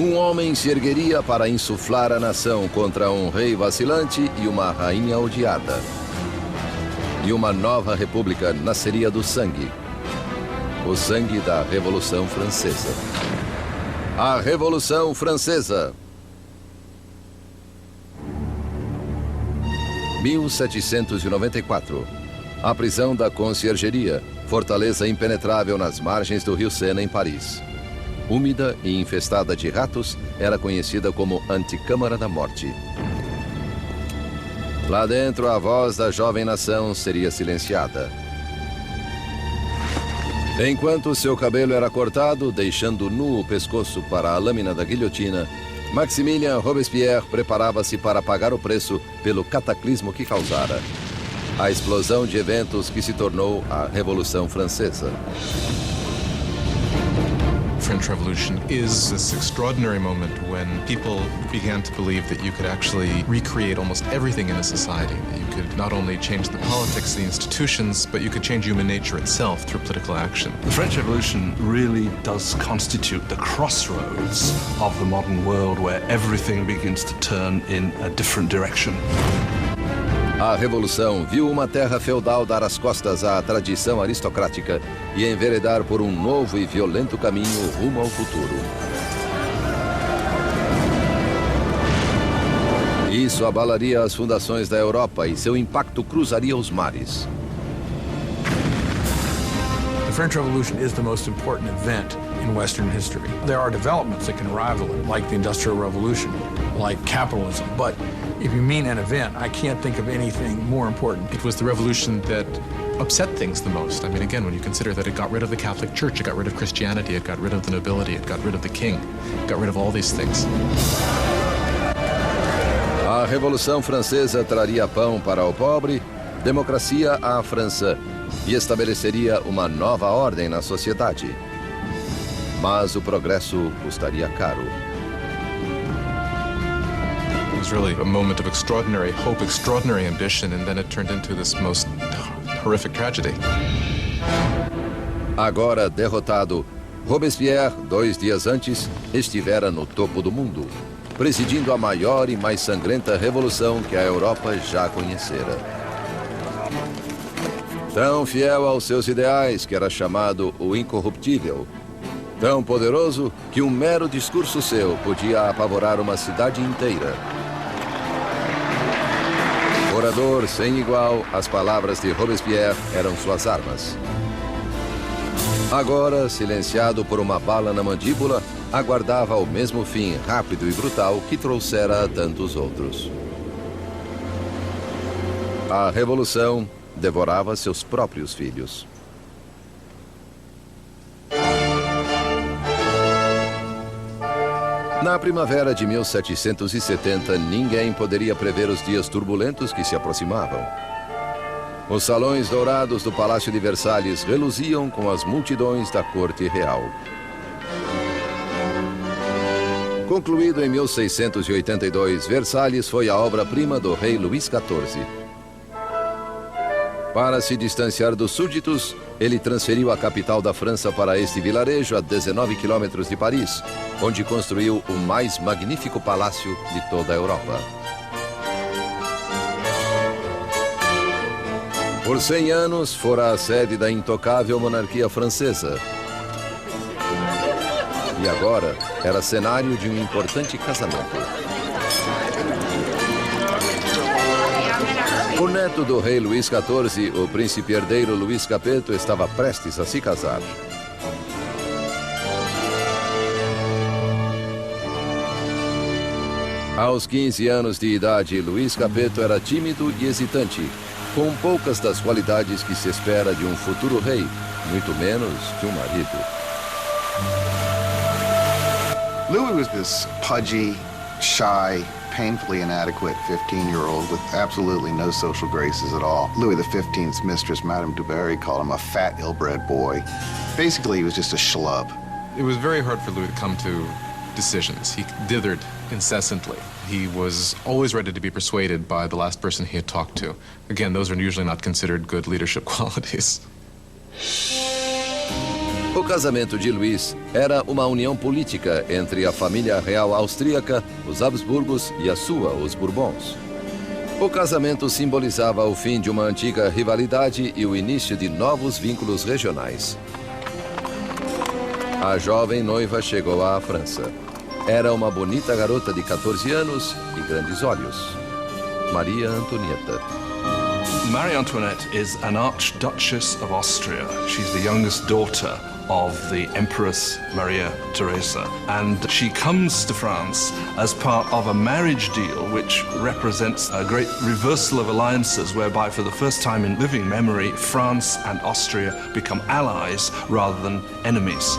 Um homem se ergueria para insuflar a nação contra um rei vacilante e uma rainha odiada. E uma nova república nasceria do sangue. O sangue da Revolução Francesa. A Revolução Francesa. 1794. A prisão da Conciergeria, fortaleza impenetrável nas margens do rio Sena, em Paris. Úmida e infestada de ratos, era conhecida como Anticâmara da Morte. Lá dentro, a voz da jovem nação seria silenciada. Enquanto seu cabelo era cortado, deixando nu o pescoço para a lâmina da guilhotina, Maximilien Robespierre preparava-se para pagar o preço pelo cataclismo que causara. A explosão de eventos que se tornou a Revolução Francesa. The French Revolution is this extraordinary moment when people began to believe that you could actually recreate almost everything in a society. That you could not only change the politics, the institutions, but you could change human nature itself through political action. The French Revolution really does constitute the crossroads of the modern world where everything begins to turn in a different direction. A Revolução viu uma terra feudal dar as costas à tradição aristocrática e enveredar por um novo e violento caminho rumo ao futuro. Isso abalaria as fundações da Europa e seu impacto cruzaria os mares. The French Revolution is the most important event in Western history. There are developments that can rival it, like the Industrial Revolution, like capitalism, but if you mean an event, I can't think of anything more important. It was the revolution that upset things the most. I mean, again, when you consider that it got rid of the Catholic Church, it got rid of Christianity, it got rid of the nobility, it got rid of the king, it got rid of all these things. A Revolução Francesa traria pão para o pobre, democracia à França e estabeleceria uma nova ordem na sociedade. Mas o progresso custaria caro. It was really a moment of extraordinary hope, extraordinary ambition, and then it turned into this most horrific tragedy. Agora derrotado, Robespierre, 2 dias antes, estivera no topo do mundo, presidindo a maior e mais sangrenta revolução que a Europa já conhecera. Tão fiel aos seus ideais que era chamado o incorruptível, tão poderoso que um mero discurso seu podia apavorar uma cidade inteira. Orador sem igual, as palavras de Robespierre eram suas armas. Agora, silenciado por uma bala na mandíbula, aguardava o mesmo fim rápido e brutal que trouxera a tantos outros. A revolução devorava seus próprios filhos. Na primavera de 1770, ninguém poderia prever os dias turbulentos que se aproximavam. Os salões dourados do Palácio de Versalhes reluziam com as multidões da corte real. Concluído em 1682, Versalhes foi a obra-prima do rei Luís XIV. Para se distanciar dos súditos, ele transferiu a capital da França para este vilarejo a 19 quilômetros de Paris, onde construiu o mais magnífico palácio de toda a Europa. Por 100 anos, fora a sede da intocável monarquia francesa. E agora era cenário de um importante casamento. O neto do rei Luís XIV, o príncipe herdeiro Luís Capeto, estava prestes a se casar. Aos 15 anos de idade, Luís Capeto era tímido e hesitante, com poucas das qualidades que se espera de um futuro rei, muito menos de um marido. Louis was this pudgy, shy, painfully inadequate 15-year-old with absolutely no social graces at all. Louis XV's mistress, Madame du Barry, called him a fat, ill-bred boy. Basically, he was just a schlub. It was very hard for Louis to come to decisions. He dithered incessantly. He was always ready to be persuaded by the last person he had talked to. Again, those are usually not considered good leadership qualities. O casamento de Luís era uma união política entre a família real austríaca, os Habsburgos, e a sua, os Bourbons. O casamento simbolizava o fim de uma antiga rivalidade e o início de novos vínculos regionais. A jovem noiva chegou à França. Era uma bonita garota de 14 anos e grandes olhos. Maria Antonieta. Marie Antoinette is an Archduchess of Austria. She's the youngest daughter of the Empress Maria Theresa, and she comes to France as part of a marriage deal which represents a great reversal of alliances, whereby for the first time in living memory, France and Austria become allies rather than enemies.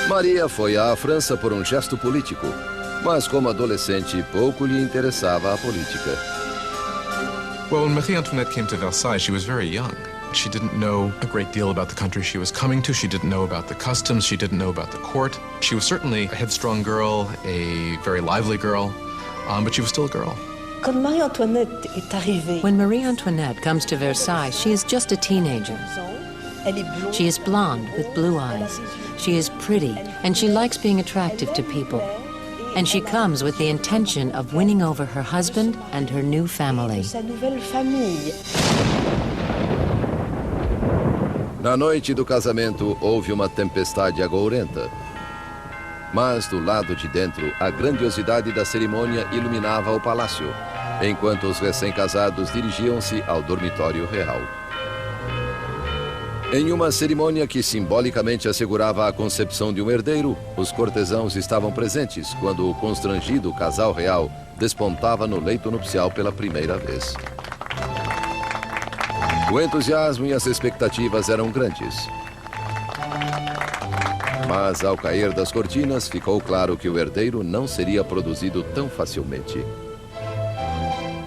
Maria foi à França por um gesto político, mas como adolescente pouco lhe interessava a política. Well, when Marie Antoinette came to Versailles, she was very young. She didn't know a great deal about the country she was coming to. She didn't know about the customs. She didn't know about the court. She was certainly a headstrong girl, a very lively girl, but she was still a girl. Quand Marie Antoinette est arrivée, When Marie Antoinette comes to Versailles, she is just a teenager. elle est blonde. She is blonde with blue eyes. She is pretty, and she likes being attractive to people. And she comes with the intention of winning over her husband and her new family. Sa nouvelle famille. Na noite do casamento, houve uma tempestade agourenta. Mas do lado de dentro, a grandiosidade da cerimônia iluminava o palácio, enquanto os recém-casados dirigiam-se ao dormitório real. Em uma cerimônia que simbolicamente assegurava a concepção de um herdeiro, os cortesãos estavam presentes quando o constrangido casal real despontava no leito nupcial pela primeira vez. O entusiasmo e as expectativas eram grandes. Mas ao cair das cortinas, ficou claro que o herdeiro não seria produzido tão facilmente.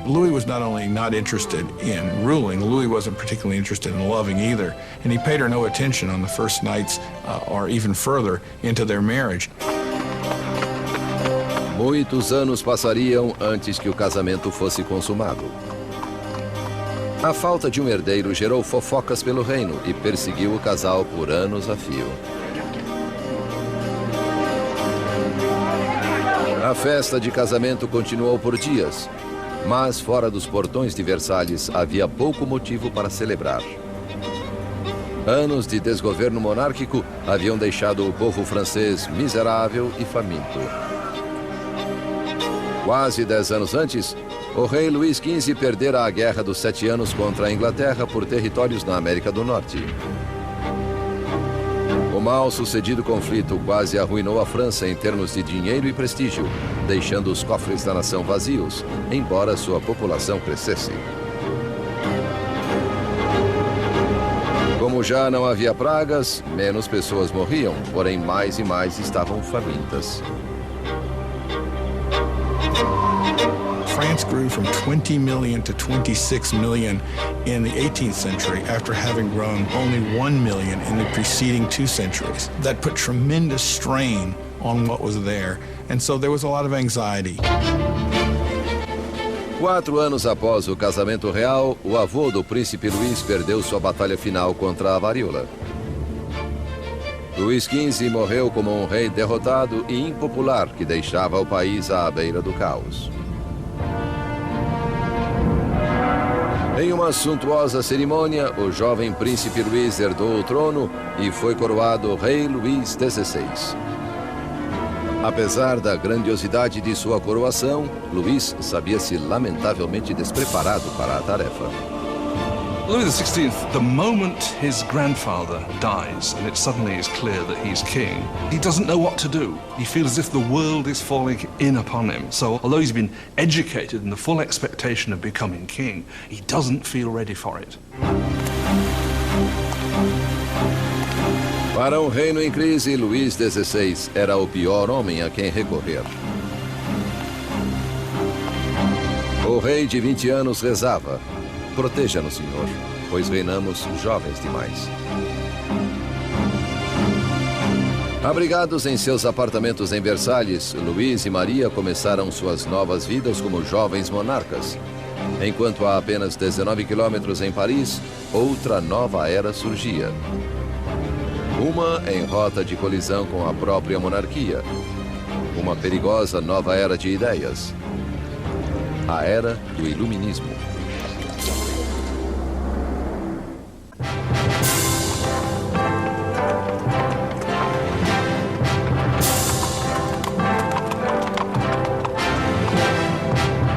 Louis was not only not interested in ruling, Louis wasn't particularly interested in loving either, and he paid her no attention on the first nights or even further into their marriage. Muitos anos passariam antes que o casamento fosse consumado. A falta de um herdeiro gerou fofocas pelo reino e perseguiu o casal por anos a fio. A festa de casamento continuou por dias. Mas fora dos portões de Versalhes havia pouco motivo para celebrar. Anos de desgoverno monárquico haviam deixado o povo francês miserável e faminto. Quase 10 anos antes, o rei Luís XV perdera a Guerra dos 7 Anos contra a Inglaterra por territórios na América do Norte. O mal-sucedido conflito quase arruinou a França em termos de dinheiro e prestígio, deixando os cofres da nação vazios, embora sua população crescesse. Como já não havia pragas, menos pessoas morriam, porém mais e mais estavam famintas. France grew from 20 million to 26 million in the 18th century after having grown only 1 million in the preceding 2 centuries. That put tremendous strain on what was there, and so there was a lot of anxiety. 4 anos após o casamento real, o avô do príncipe Luís perdeu sua batalha final contra a varíola. Luís XV morreu como um rei derrotado e impopular que deixava o país à beira do caos. Em uma suntuosa cerimônia, o jovem príncipe Luís herdou o trono e foi coroado rei Luís XVI. Apesar da grandiosidade de sua coroação, Luís sabia-se lamentavelmente despreparado para a tarefa. Louis XVI, the moment his grandfather dies and it suddenly is clear that he's king, he doesn't know what to do. He feels as if the world is falling in upon him. So although he's been educated in the full expectation of becoming king, he doesn't feel ready for it. Para um reino em crise, Luís XVI era o pior homem a quem recorrer. O rei de 20 anos rezava: proteja-nos, Senhor, pois reinamos jovens demais. Abrigados em seus apartamentos em Versalhes, Luís e Maria começaram suas novas vidas como jovens monarcas. Enquanto a apenas 19 quilômetros em Paris, outra nova era surgia. Uma em rota de colisão com a própria monarquia. Uma perigosa nova era de ideias. A era do Iluminismo.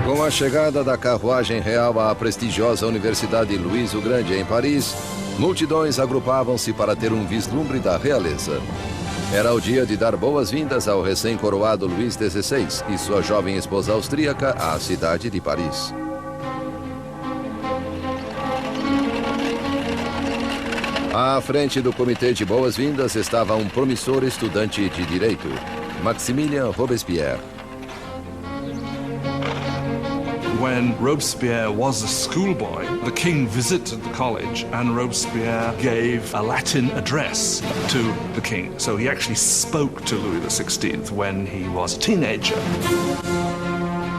Com a chegada da carruagem real à prestigiosa Universidade Luís o Grande em Paris, multidões agrupavam-se para ter um vislumbre da realeza. Era o dia de dar boas-vindas ao recém-coroado Luís XVI e sua jovem esposa austríaca à cidade de Paris. À frente do comitê de boas-vindas estava um promissor estudante de direito, Maximilien Robespierre. When Robespierre was a schoolboy, the king visited the college and Robespierre gave a Latin address to the king. So he actually spoke to Louis XVI when he was a teenager.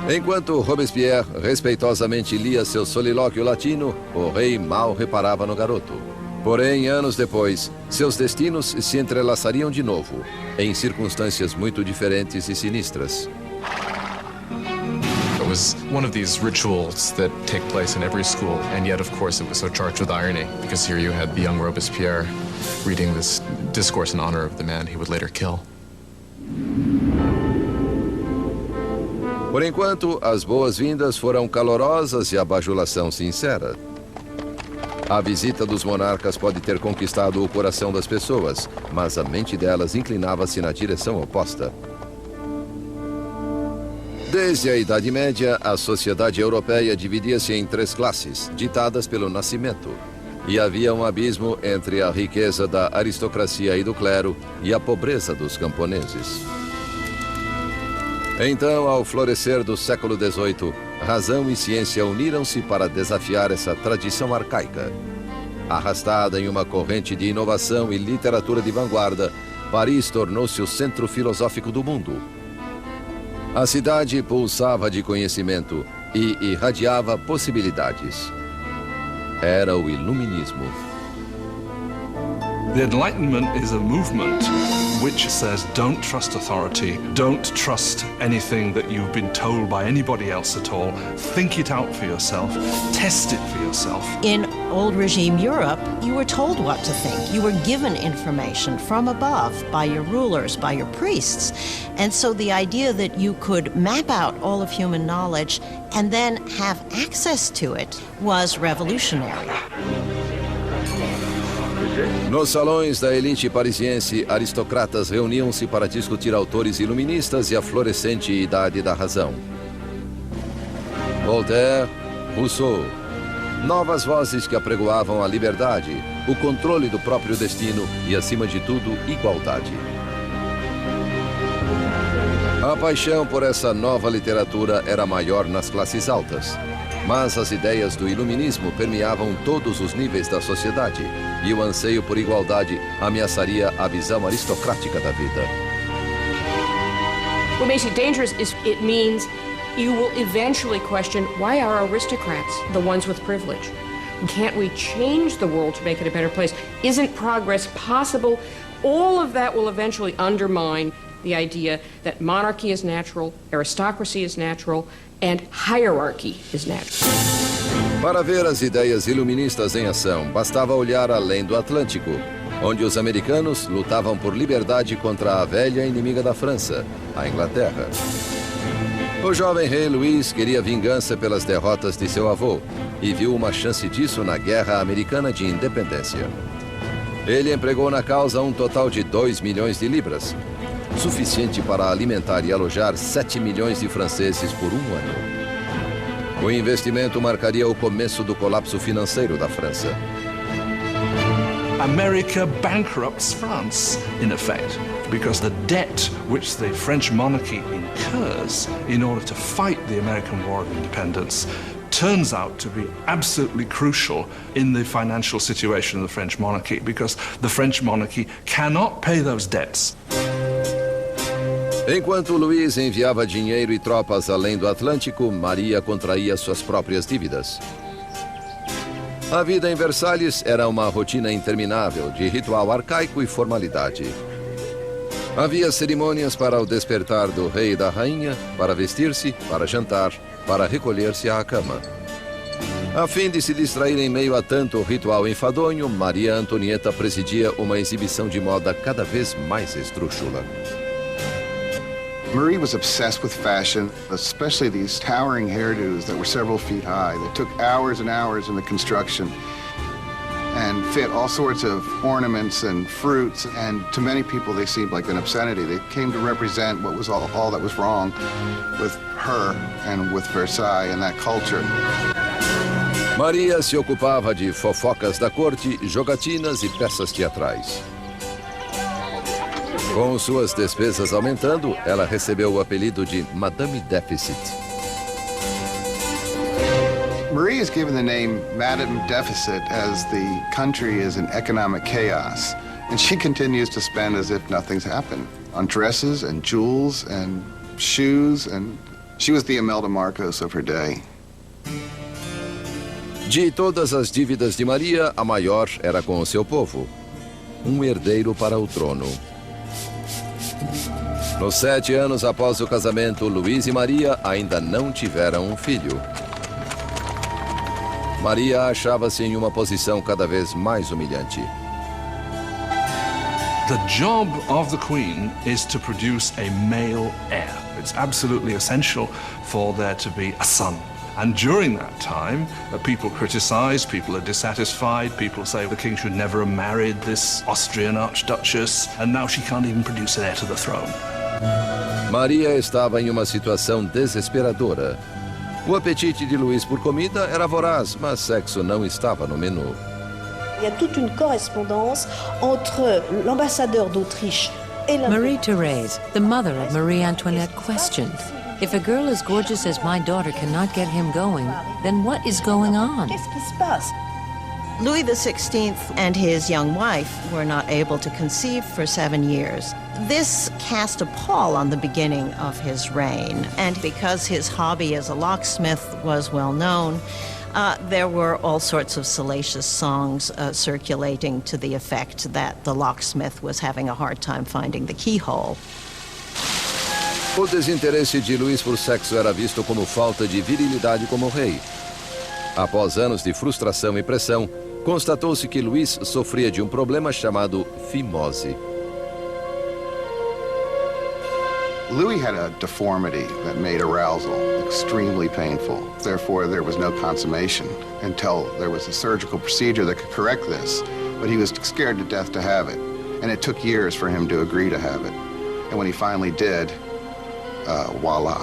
Enquanto Robespierre respeitosamente lia seu solilóquio latino, o rei mal reparava no garoto. Porém, anos depois, seus destinos se entrelaçariam de novo, em circunstâncias muito diferentes e sinistras. It was one of these rituals that take place in every school, and yet, of course, it was so charged with irony, because here you had the young Robespierre reading this discourse in honor of the man he would later kill. Por enquanto, as boas-vindas foram calorosas e a bajulação sincera. A visita dos monarcas pode ter conquistado o coração das pessoas, mas a mente delas inclinava-se na direção oposta. Desde a Idade Média, a sociedade europeia dividia-se em três classes, ditadas pelo nascimento. E havia um abismo entre a riqueza da aristocracia e do clero e a pobreza dos camponeses. Então, ao florescer do século XVIII, razão e ciência uniram-se para desafiar essa tradição arcaica. Arrastada em uma corrente de inovação e literatura de vanguarda, Paris tornou-se o centro filosófico do mundo. A cidade pulsava de conhecimento e irradiava possibilidades. Era o Iluminismo. The Enlightenment is a movement which says don't trust authority, don't trust anything that you've been told by anybody else at all. Think it out for yourself, test it for yourself. In old regime Europe, you were told what to think. You were given information from above by your rulers, by your priests. And so the idea that you could map out all of human knowledge and then have access to it was revolutionary. Nos salões da elite parisiense, aristocratas reuniam-se para discutir autores iluministas e a florescente idade da razão. Voltaire, Rousseau, novas vozes que apregoavam a liberdade, o controle do próprio destino e, acima de tudo, igualdade. A paixão por essa nova literatura era maior nas classes altas. Mas as ideias do iluminismo permeavam todos os níveis da sociedade e o anseio por igualdade ameaçaria a visão aristocrática da vida. What makes it dangerous is it means you will eventually question, why are aristocrats the ones with privilege? Can't we change the world to make it a better place? Isn't progress possible? All of that will eventually undermine the idea that monarchy is natural, aristocracy is natural, and hierarchy is natural. Para ver as ideias iluministas em ação, bastava olhar além do Atlântico, onde os americanos lutavam por liberdade contra a velha inimiga da França, a Inglaterra. O jovem rei Luís queria vingança pelas derrotas de seu avô e viu uma chance disso na Guerra Americana de Independência. Ele empregou na causa um total de 2 milhões de libras, suficiente para alimentar e alojar 7 milhões de franceses por um ano. O investimento marcaria o começo do colapso financeiro da França. America bankrupts France, in effect, because the debt which the French monarchy incurs in order to fight the American War of Independence turns out to be absolutely crucial in the financial situation of the French monarchy, because the French monarchy cannot pay those debts. Enquanto Luís enviava dinheiro e tropas além do Atlântico, Maria contraía suas próprias dívidas. A vida em Versalhes era uma rotina interminável de ritual arcaico e formalidade. Havia cerimônias para o despertar do rei e da rainha, para vestir-se, para jantar, para recolher-se à cama. A fim de se distrair em meio a tanto ritual enfadonho, Maria Antonieta presidia uma exibição de moda cada vez mais esdrúxula. Marie was obsessed with fashion, especially these towering hairdos that were several feet high, that took hours and hours in the construction and fit all sorts of ornaments and fruits, and to many people they seemed like an obscenity. They came to represent what was all that was wrong with her and with Versailles and that culture. Maria se ocupava de fofocas da corte, jogatinas e peças teatrais. Com suas despesas aumentando, ela recebeu o apelido de Madame Deficit. Marie is given the name Madame Deficit as the country is in economic chaos, and she continues to spend as if nothing's happened on dresses and jewels and shoes, and she was the Imelda Marcos of her day. De todas as dívidas de Maria, a maior era com o seu povo. Herdeiro para o trono. Nos 7 anos após o casamento, Luís e Maria ainda não tiveram um filho. Maria achava-se em uma posição cada vez mais humilhante. The job of the Queen is to produce a male heir. It's absolutely essential for there to be a son. And during that time, people criticize, people are dissatisfied, people say the king should never have married this Austrian archduchess, and now she can't even produce an heir to the throne. Maria estava em uma situação desesperadora. O apetite de Luís por comida era voraz, mas sexo não estava no menu. Il y a toute une correspondance entre l'ambassadeur d'Autriche et la... Marie-Thérèse, the mother of Marie Antoinette, questioned, if a girl as gorgeous as my daughter cannot get him going, then what is going on? Qu'est-ce qui se passe? Louis XVI and his young wife were not able to conceive for 7 years. This cast a pall on the beginning of his reign, and because his hobby as a locksmith was well known, there were all sorts of salacious songs circulating to the effect that the locksmith was having a hard time finding the keyhole. O desinteresse de Luís por sexo era visto como falta de virilidade como rei. Após anos de frustração e pressão, constatou-se que Luís sofria de um problema chamado fimose. Louis had a deformity that made arousal extremely painful. Therefore, there was no consummation until there was a surgical procedure that could correct this. But he was scared to death to have it. And it took years for him to agree to have it. And when he finally did, voila.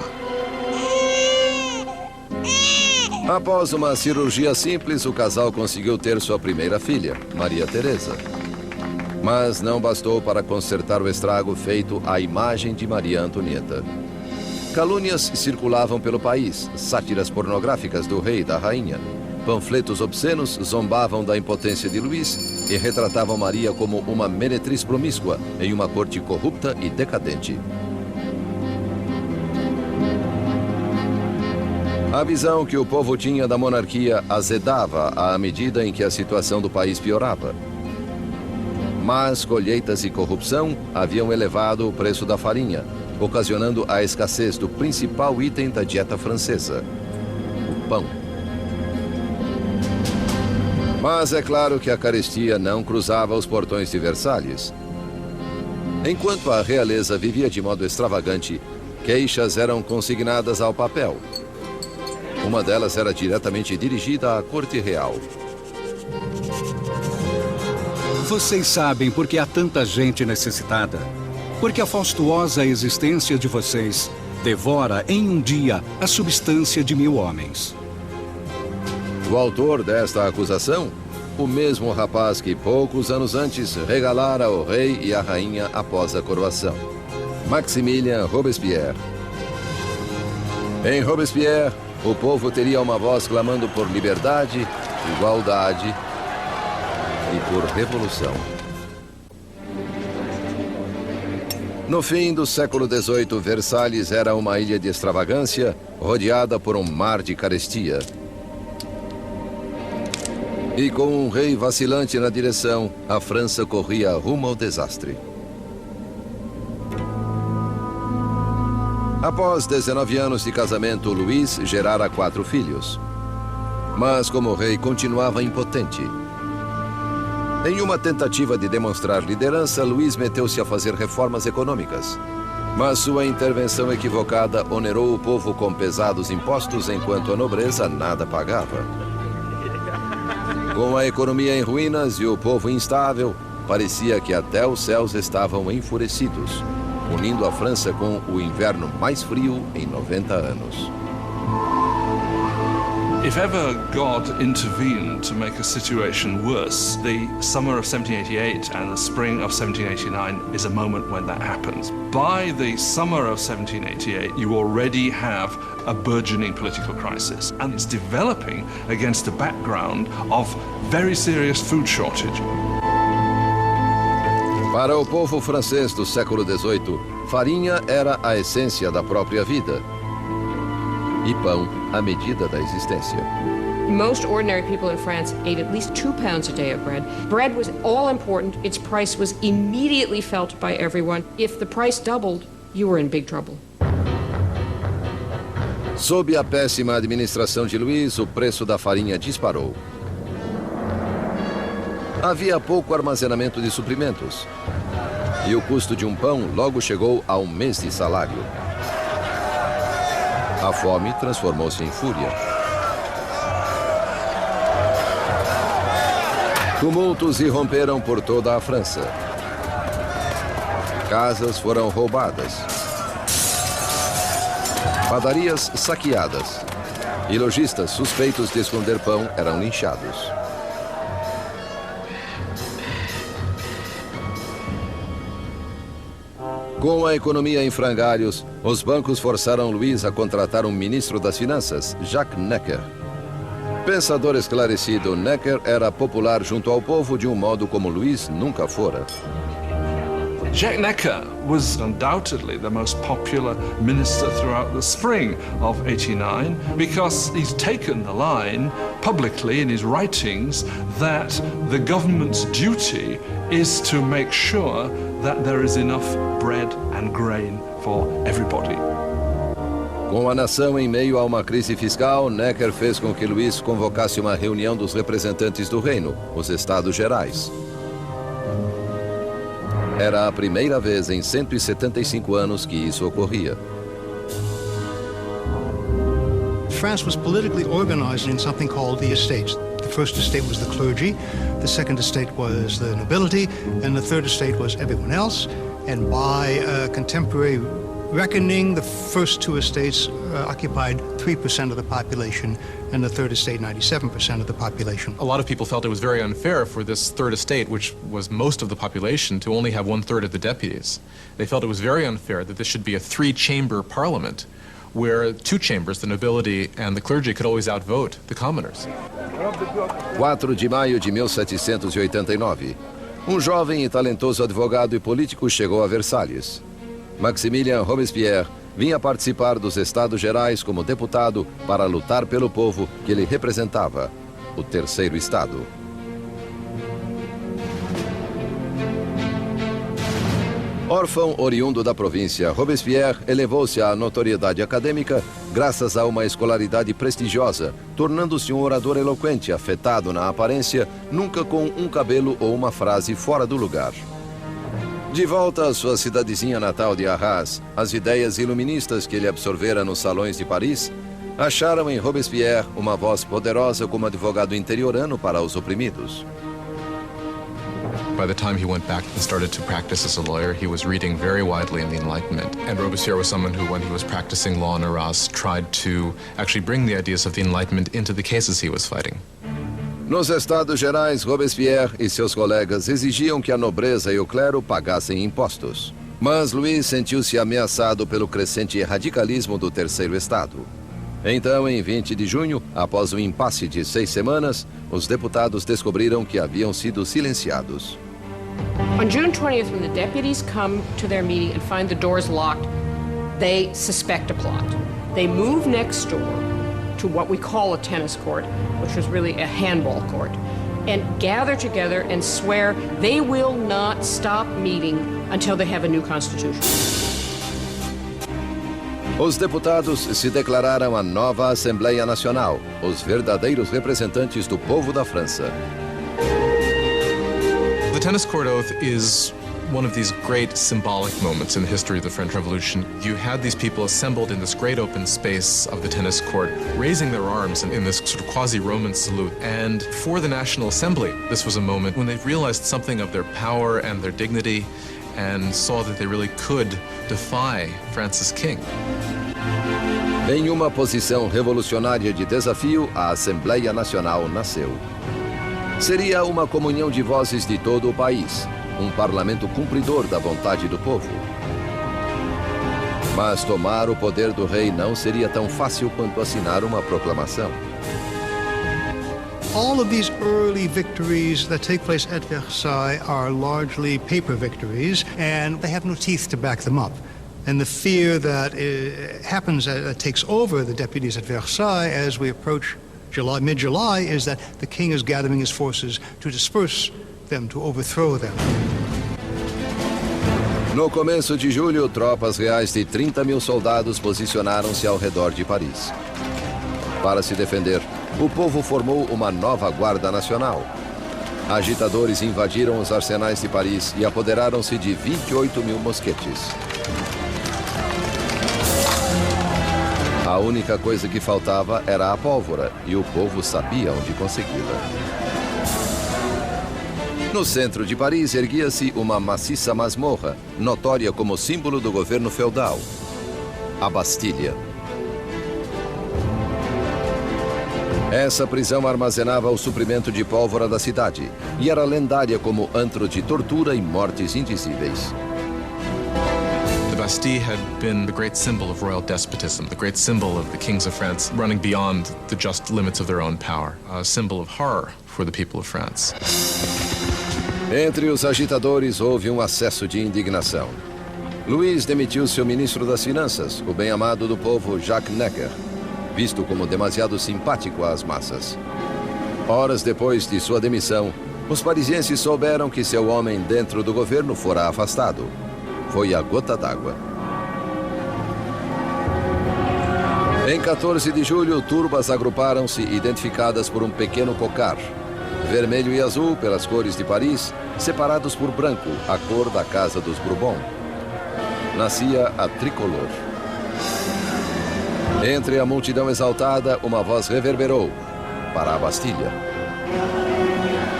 Após uma cirurgia simples, o casal conseguiu ter sua primeira filha, Maria Teresa. Mas não bastou para consertar o estrago feito à imagem de Maria Antonieta. Calúnias circulavam pelo país, sátiras pornográficas do rei e da rainha. Panfletos obscenos zombavam da impotência de Luís e retratavam Maria como uma meretriz promíscua em uma corte corrupta e decadente. A visão que o povo tinha da monarquia azedava à medida em que a situação do país piorava. Mas colheitas e corrupção haviam elevado o preço da farinha, ocasionando a escassez do principal item da dieta francesa, o pão. Mas é claro que a carestia não cruzava os portões de Versalhes. Enquanto a realeza vivia de modo extravagante, queixas eram consignadas ao papel. Uma delas era diretamente dirigida à corte real. Vocês sabem por que há tanta gente necessitada. Porque a faustuosa existência de vocês devora em um dia a substância de 1000 homens. O autor desta acusação? O mesmo rapaz que poucos anos antes regalara o rei e a rainha após a coroação. Maximilien Robespierre. Em Robespierre, o povo teria uma voz clamando por liberdade, igualdade e por revolução. No fim do século XVIII, Versalhes era uma ilha de extravagância, rodeada por um mar de carestia. E com um rei vacilante na direção, a França corria rumo ao desastre. Após 19 anos de casamento, Luís gerara 4 filhos. Mas como rei continuava impotente. Em uma tentativa de demonstrar liderança, Luís meteu-se a fazer reformas econômicas. Mas sua intervenção equivocada onerou o povo com pesados impostos, enquanto a nobreza nada pagava. Com a economia em ruínas e o povo instável, parecia que até os céus estavam enfurecidos, unindo a França com o inverno mais frio em 90 anos. If ever God intervened to make a situation worse, the summer of 1788 and the spring of 1789 is a moment when that happens. By the summer of 1788, you already have a burgeoning political crisis, and it's developing against a background of very serious food shortage. Para o povo francês do século XVIII, farinha era a essência da própria vida. E pão, a medida da existência. Most ordinary people in France ate at least 2 pounds a day of bread. Bread was all important. Its price was immediately felt by everyone. If the price doubled, you were in big trouble. Sob a péssima administração de Luís, o preço da farinha disparou. Havia pouco armazenamento de suprimentos. E o custo de um pão logo chegou a 1 mês de salário. A fome transformou-se em fúria. Tumultos irromperam por toda a França. Casas foram roubadas. Padarias saqueadas. E lojistas suspeitos de esconder pão eram linchados. Com a economia em frangalhos, os bancos forçaram Luís a contratar um ministro das Finanças, Jacques Necker. Pensador esclarecido, Necker era popular junto ao povo de um modo como Luís nunca fora. Jacques Necker was undoubtedly the most popular minister throughout the spring of 89 because he's taken the line publicly in his writings that the government's duty is to make sure that there is enough bread and grain for everybody. Com a nação em meio a uma crise fiscal, Necker fez com que Luís convocasse uma reunião dos representantes do reino, os Estados Gerais. Era a primeira vez em 175 anos que isso ocorria. France was politically organized in something called the estates. The first estate was the clergy, the second estate was the nobility, and the third estate was everyone else. And by contemporary reckoning, the first 2 estates occupied 3% of the population, and the third estate 97% of the population. A lot of people felt it was very unfair for this third estate, which was most of the population, to only have 1/3 of the deputies. They felt it was very unfair that this should be a 3-chamber parliament, where 2 chambers, the nobility and the clergy, could always outvote the commoners. 4 de maio de 1789. Um jovem e talentoso advogado e político chegou a Versalhes. Maximilien Robespierre vinha participar dos Estados Gerais como deputado para lutar pelo povo que ele representava, o Terceiro Estado. Órfão oriundo da província, Robespierre elevou-se à notoriedade acadêmica graças a uma escolaridade prestigiosa, tornando-se um orador eloquente, afetado na aparência, nunca com um cabelo ou uma frase fora do lugar. De volta à sua cidadezinha natal de Arras, as ideias iluministas que ele absorvera nos salões de Paris acharam em Robespierre uma voz poderosa como advogado interiorano para os oprimidos. By the time he went back and started to practice as a lawyer, he was reading very widely in the Enlightenment. And Robespierre was someone who, when he was practicing law in Arras, tried to actually bring the ideas of the Enlightenment into the cases he was fighting. Nos Estados Gerais, Robespierre e seus colegas exigiam que a nobreza e o clero pagassem impostos. Mas Luís sentiu-se ameaçado pelo crescente radicalismo do Terceiro Estado. Então, em 20 de junho, após um impasse de 6 semanas, os deputados descobriram que haviam sido silenciados. On June 20th, when the deputies come to their meeting and find the doors locked, they suspect a plot. They move next door to what we call a tennis court, which was really a handball court, and gather together and swear they will not stop meeting until they have a new constitution. Os deputados se declararam a nova Assembleia Nacional, os verdadeiros representantes do povo da França. The tennis court oath is one of these great symbolic moments in the history of the French Revolution. You had these people assembled in this great open space of the tennis court, raising their arms in this sort of quasi-Roman salute. And for the National Assembly, this was a moment when they realized something of their power and their dignity and saw that they really could defy France's king. Em uma posição revolucionária de desafio, a Assembleia Nacional nasceu. Seria uma comunhão de vozes de todo o país, um parlamento cumpridor da vontade do povo. Mas tomar o poder do rei não seria tão fácil quanto assinar uma proclamação. All of these early victories that take place at Versailles are largely paper victories, and they have no teeth to back them up. And the fear that happens, takes over the deputies at Versailles as we approach mid-July, is that the king is gathering his forces to disperse them, to overthrow them. No começo de julho, tropas reais de 30 mil soldados posicionaram-se ao redor de Paris. Para se defender, o povo formou uma nova Guarda Nacional. Agitadores invadiram os arsenais de Paris e apoderaram-se de 28 mil mosquetes. A única coisa que faltava era a pólvora, e o povo sabia onde consegui-la. No centro de Paris erguia-se uma maciça masmorra, notória como símbolo do governo feudal, a Bastilha. Essa prisão armazenava o suprimento de pólvora da cidade e era lendária como antro de tortura e mortes indizíveis. The Bastille had been the great symbol of royal despotism, the great symbol of the kings of France running beyond the just limits of their own power, a symbol of horror for the people of France. Entre os agitadores houve um acesso de indignação. Louis demitiu seu ministro das Finanças, o bem-amado do povo Jacques Necker, visto como demasiado simpático às massas. Horas depois de sua demissão, os parisienses souberam que seu homem dentro do governo fora afastado. Foi a gota d'água. Em 14 de julho, turbas agruparam-se identificadas por um pequeno cocar, vermelho e azul pelas cores de Paris, separados por branco, a cor da Casa dos Bourbon. Nascia a tricolor. Entre a multidão exaltada, uma voz reverberou para a Bastilha.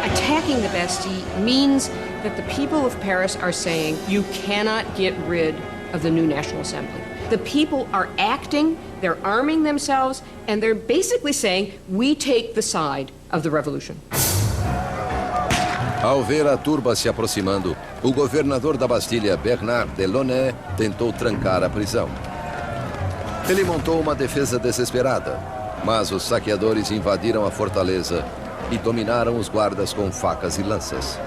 Attacking the Bastille means that the people of Paris are saying you cannot get rid of the new National Assembly. The people are acting, they're arming themselves, and they're basically saying we take the side of the revolution. Ao ver a turba se aproximando, o governador da Bastilha, Bernard Delaunay, tentou trancar a prisão. Ele montou uma defesa desesperada, mas os saqueadores invadiram a fortaleza e dominaram os guardas com facas e lanças.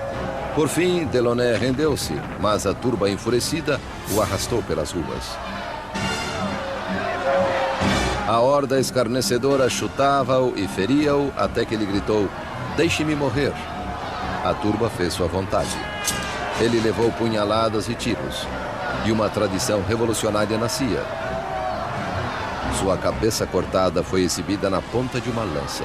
Por fim, Delaunay rendeu-se, mas a turba enfurecida o arrastou pelas ruas. A horda escarnecedora chutava-o e feria-o até que ele gritou: "Deixe-me morrer." A turba fez sua vontade. Ele levou punhaladas e tiros, e uma tradição revolucionária nascia. Sua cabeça cortada foi exibida na ponta de uma lança.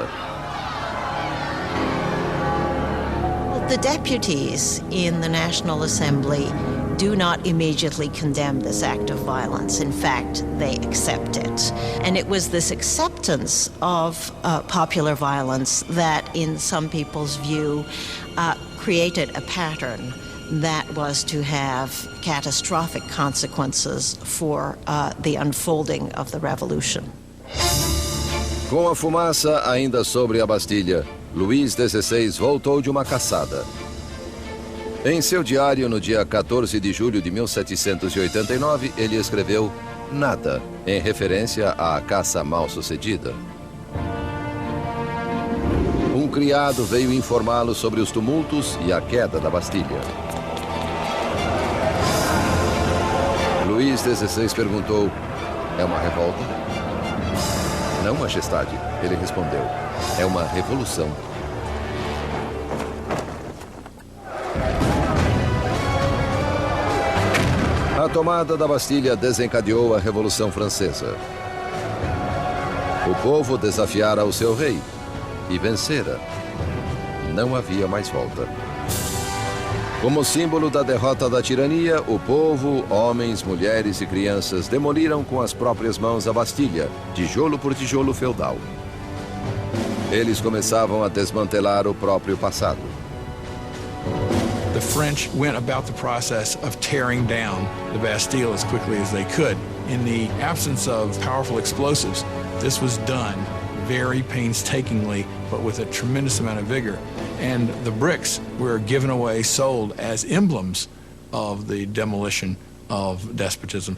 The deputies in the National Assembly do not immediately condemn this act of violence. In fact, they accept it. And it was this acceptance of popular violence that, in some people's view, created a pattern that was to have catastrophic consequences for the unfolding of the revolution. Com a fumaça ainda sobre a Bastilha, Luís XVI voltou de uma caçada. Em seu diário, no dia 14 de julho de 1789, ele escreveu "nada", em referência à caça mal-sucedida. Um criado veio informá-lo sobre os tumultos e a queda da Bastilha. Luís XVI perguntou: é uma revolta? Não, Majestade, ele respondeu. É uma revolução. A tomada da Bastilha desencadeou a Revolução Francesa. O povo desafiara o seu rei e vencera. Não havia mais volta. Como símbolo da derrota da tirania, o povo, homens, mulheres e crianças demoliram com as próprias mãos a Bastilha, tijolo por tijolo feudal. Eles começavam a desmantelar o próprio passado. The French went about the process of tearing down the Bastille as quickly as they could. In the absence of powerful explosives, this was done very painstakingly, but with a tremendous amount of vigor. And the bricks were given away, sold as emblems of the demolition of despotism.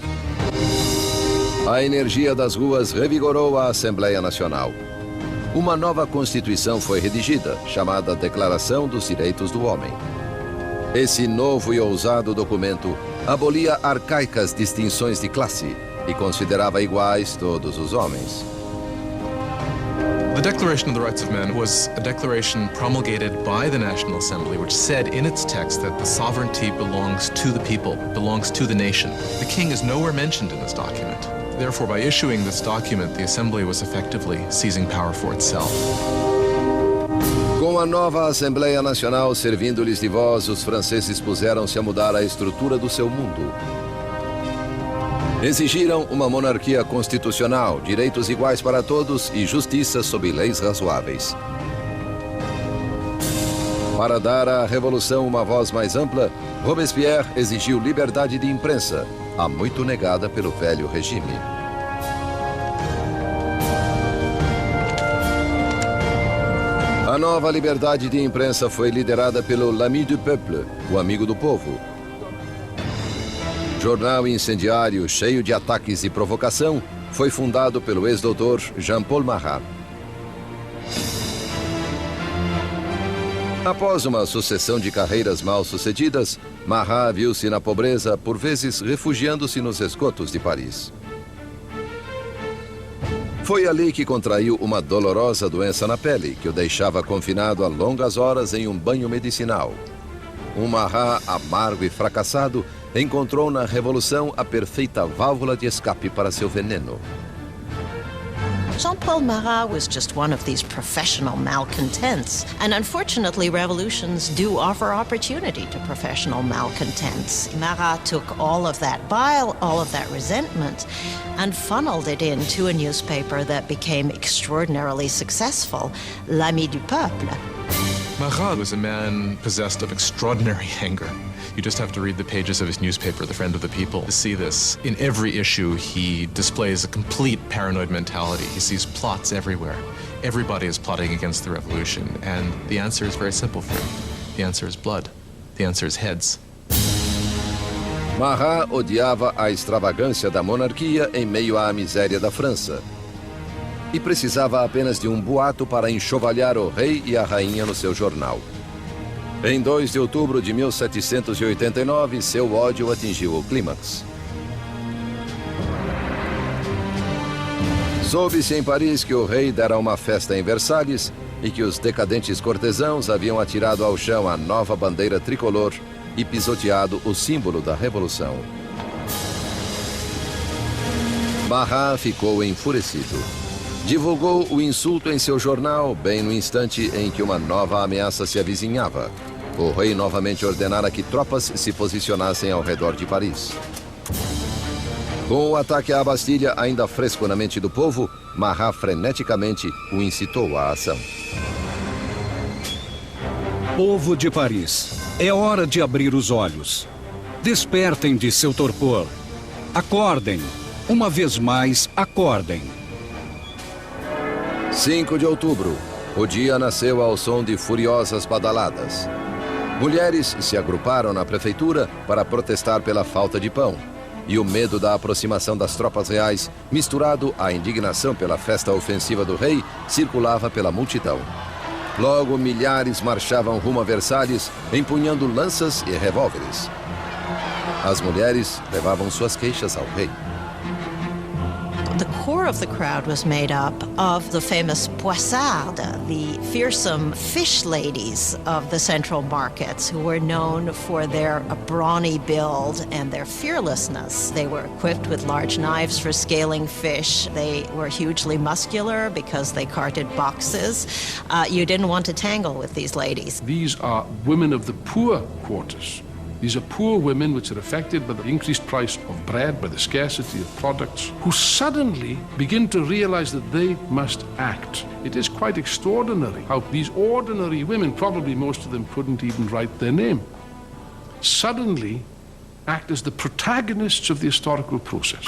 A energia das ruas revigorou a Assembleia Nacional. Uma nova Constituição foi redigida, chamada Declaração dos Direitos do Homem. Esse novo e ousado documento abolia arcaicas distinções de classe e considerava iguais todos os homens. The Declaration of the Rights of Man was a declaration promulgated by the National Assembly, which said in its text that the sovereignty belongs to the people, belongs to the nation. The king is nowhere mentioned in this document. Therefore, by issuing this document, the Assembly was effectively seizing power for itself. Com a nova Assembleia Nacional servindo-lhes de voz, os franceses puseram-se a mudar a estrutura do seu mundo. Exigiram uma monarquia constitucional, direitos iguais para todos e justiça sob leis razoáveis. Para dar à revolução uma voz mais ampla, Robespierre exigiu liberdade de imprensa, há muito negada pelo velho regime. A nova liberdade de imprensa foi liderada pelo L'Ami du Peuple, o amigo do povo. Jornal incendiário, cheio de ataques e provocação, foi fundado pelo ex-doutor Jean-Paul Marat. Após uma sucessão de carreiras mal-sucedidas, Marat viu-se na pobreza, por vezes refugiando-se nos esgotos de Paris. Foi ali que contraiu uma dolorosa doença na pele, que o deixava confinado a longas horas em um banho medicinal. Um Marat amargo e fracassado encontrou na Revolução a perfeita válvula de escape para seu veneno. Jean-Paul Marat was just one of these professional malcontents. And unfortunately, revolutions do offer opportunity to professional malcontents. Marat took all of that bile, all of that resentment, and funneled it into a newspaper that became extraordinarily successful, L'Ami du Peuple. Marat was a man possessed of extraordinary anger. You just have to read the pages of his newspaper, The Friend of the People, to see this. In every issue, he displays a complete paranoid mentality. He sees plots everywhere. Everybody is plotting against the revolution, and the answer is very simple for him. The answer is blood. The answer is heads. Marat odiava a extravagância da monarquia em meio à miséria da França. E precisava apenas de um boato para enxovalhar o rei e a rainha no seu jornal. Em 2 de outubro de 1789, seu ódio atingiu o clímax. Soube-se em Paris que o rei dera uma festa em Versalhes e que os decadentes cortesãos haviam atirado ao chão a nova bandeira tricolor e pisoteado o símbolo da Revolução. Marat ficou enfurecido. Divulgou o insulto em seu jornal bem no instante em que uma nova ameaça se avizinhava. O rei novamente ordenara que tropas se posicionassem ao redor de Paris. Com o ataque à Bastilha ainda fresco na mente do povo, Marat freneticamente o incitou à ação. Povo de Paris, é hora de abrir os olhos. Despertem de seu torpor. Acordem. Uma vez mais, acordem. 5 de outubro. O dia nasceu ao som de furiosas badaladas. Mulheres se agruparam na prefeitura para protestar pela falta de pão. E o medo da aproximação das tropas reais, misturado à indignação pela festa ofensiva do rei, circulava pela multidão. Logo, milhares marchavam rumo a Versalhes, empunhando lanças e revólveres. As mulheres levavam suas queixas ao rei. The core of the crowd was made up of the famous poissardes, the fearsome fish ladies of the central markets, who were known for their brawny build and their fearlessness. They were equipped with large knives for scaling fish. They were hugely muscular because they carted boxes. You didn't want to tangle with these ladies. These are women of the poor quarters. These are poor women which are affected by the increased price of bread, by the scarcity of products, who suddenly begin to realize that they must act. It is quite extraordinary how these ordinary women, probably most of them couldn't even write their name, suddenly act as the protagonists of the historical process.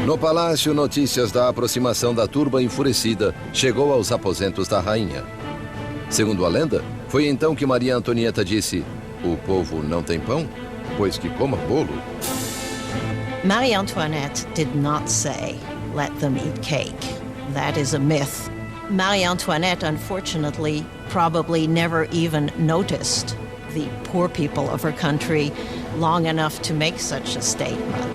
No palácio, notícias da aproximação da turba enfurecida chegou aos aposentos da rainha. Segundo a lenda, foi então que Maria Antonieta disse: "O povo não tem pão? Pois que coma bolo." Marie Antoinette did not say, "Let them eat cake." That is a myth. Marie Antoinette, unfortunately, probably never even noticed the poor people of her country long enough to make such a statement.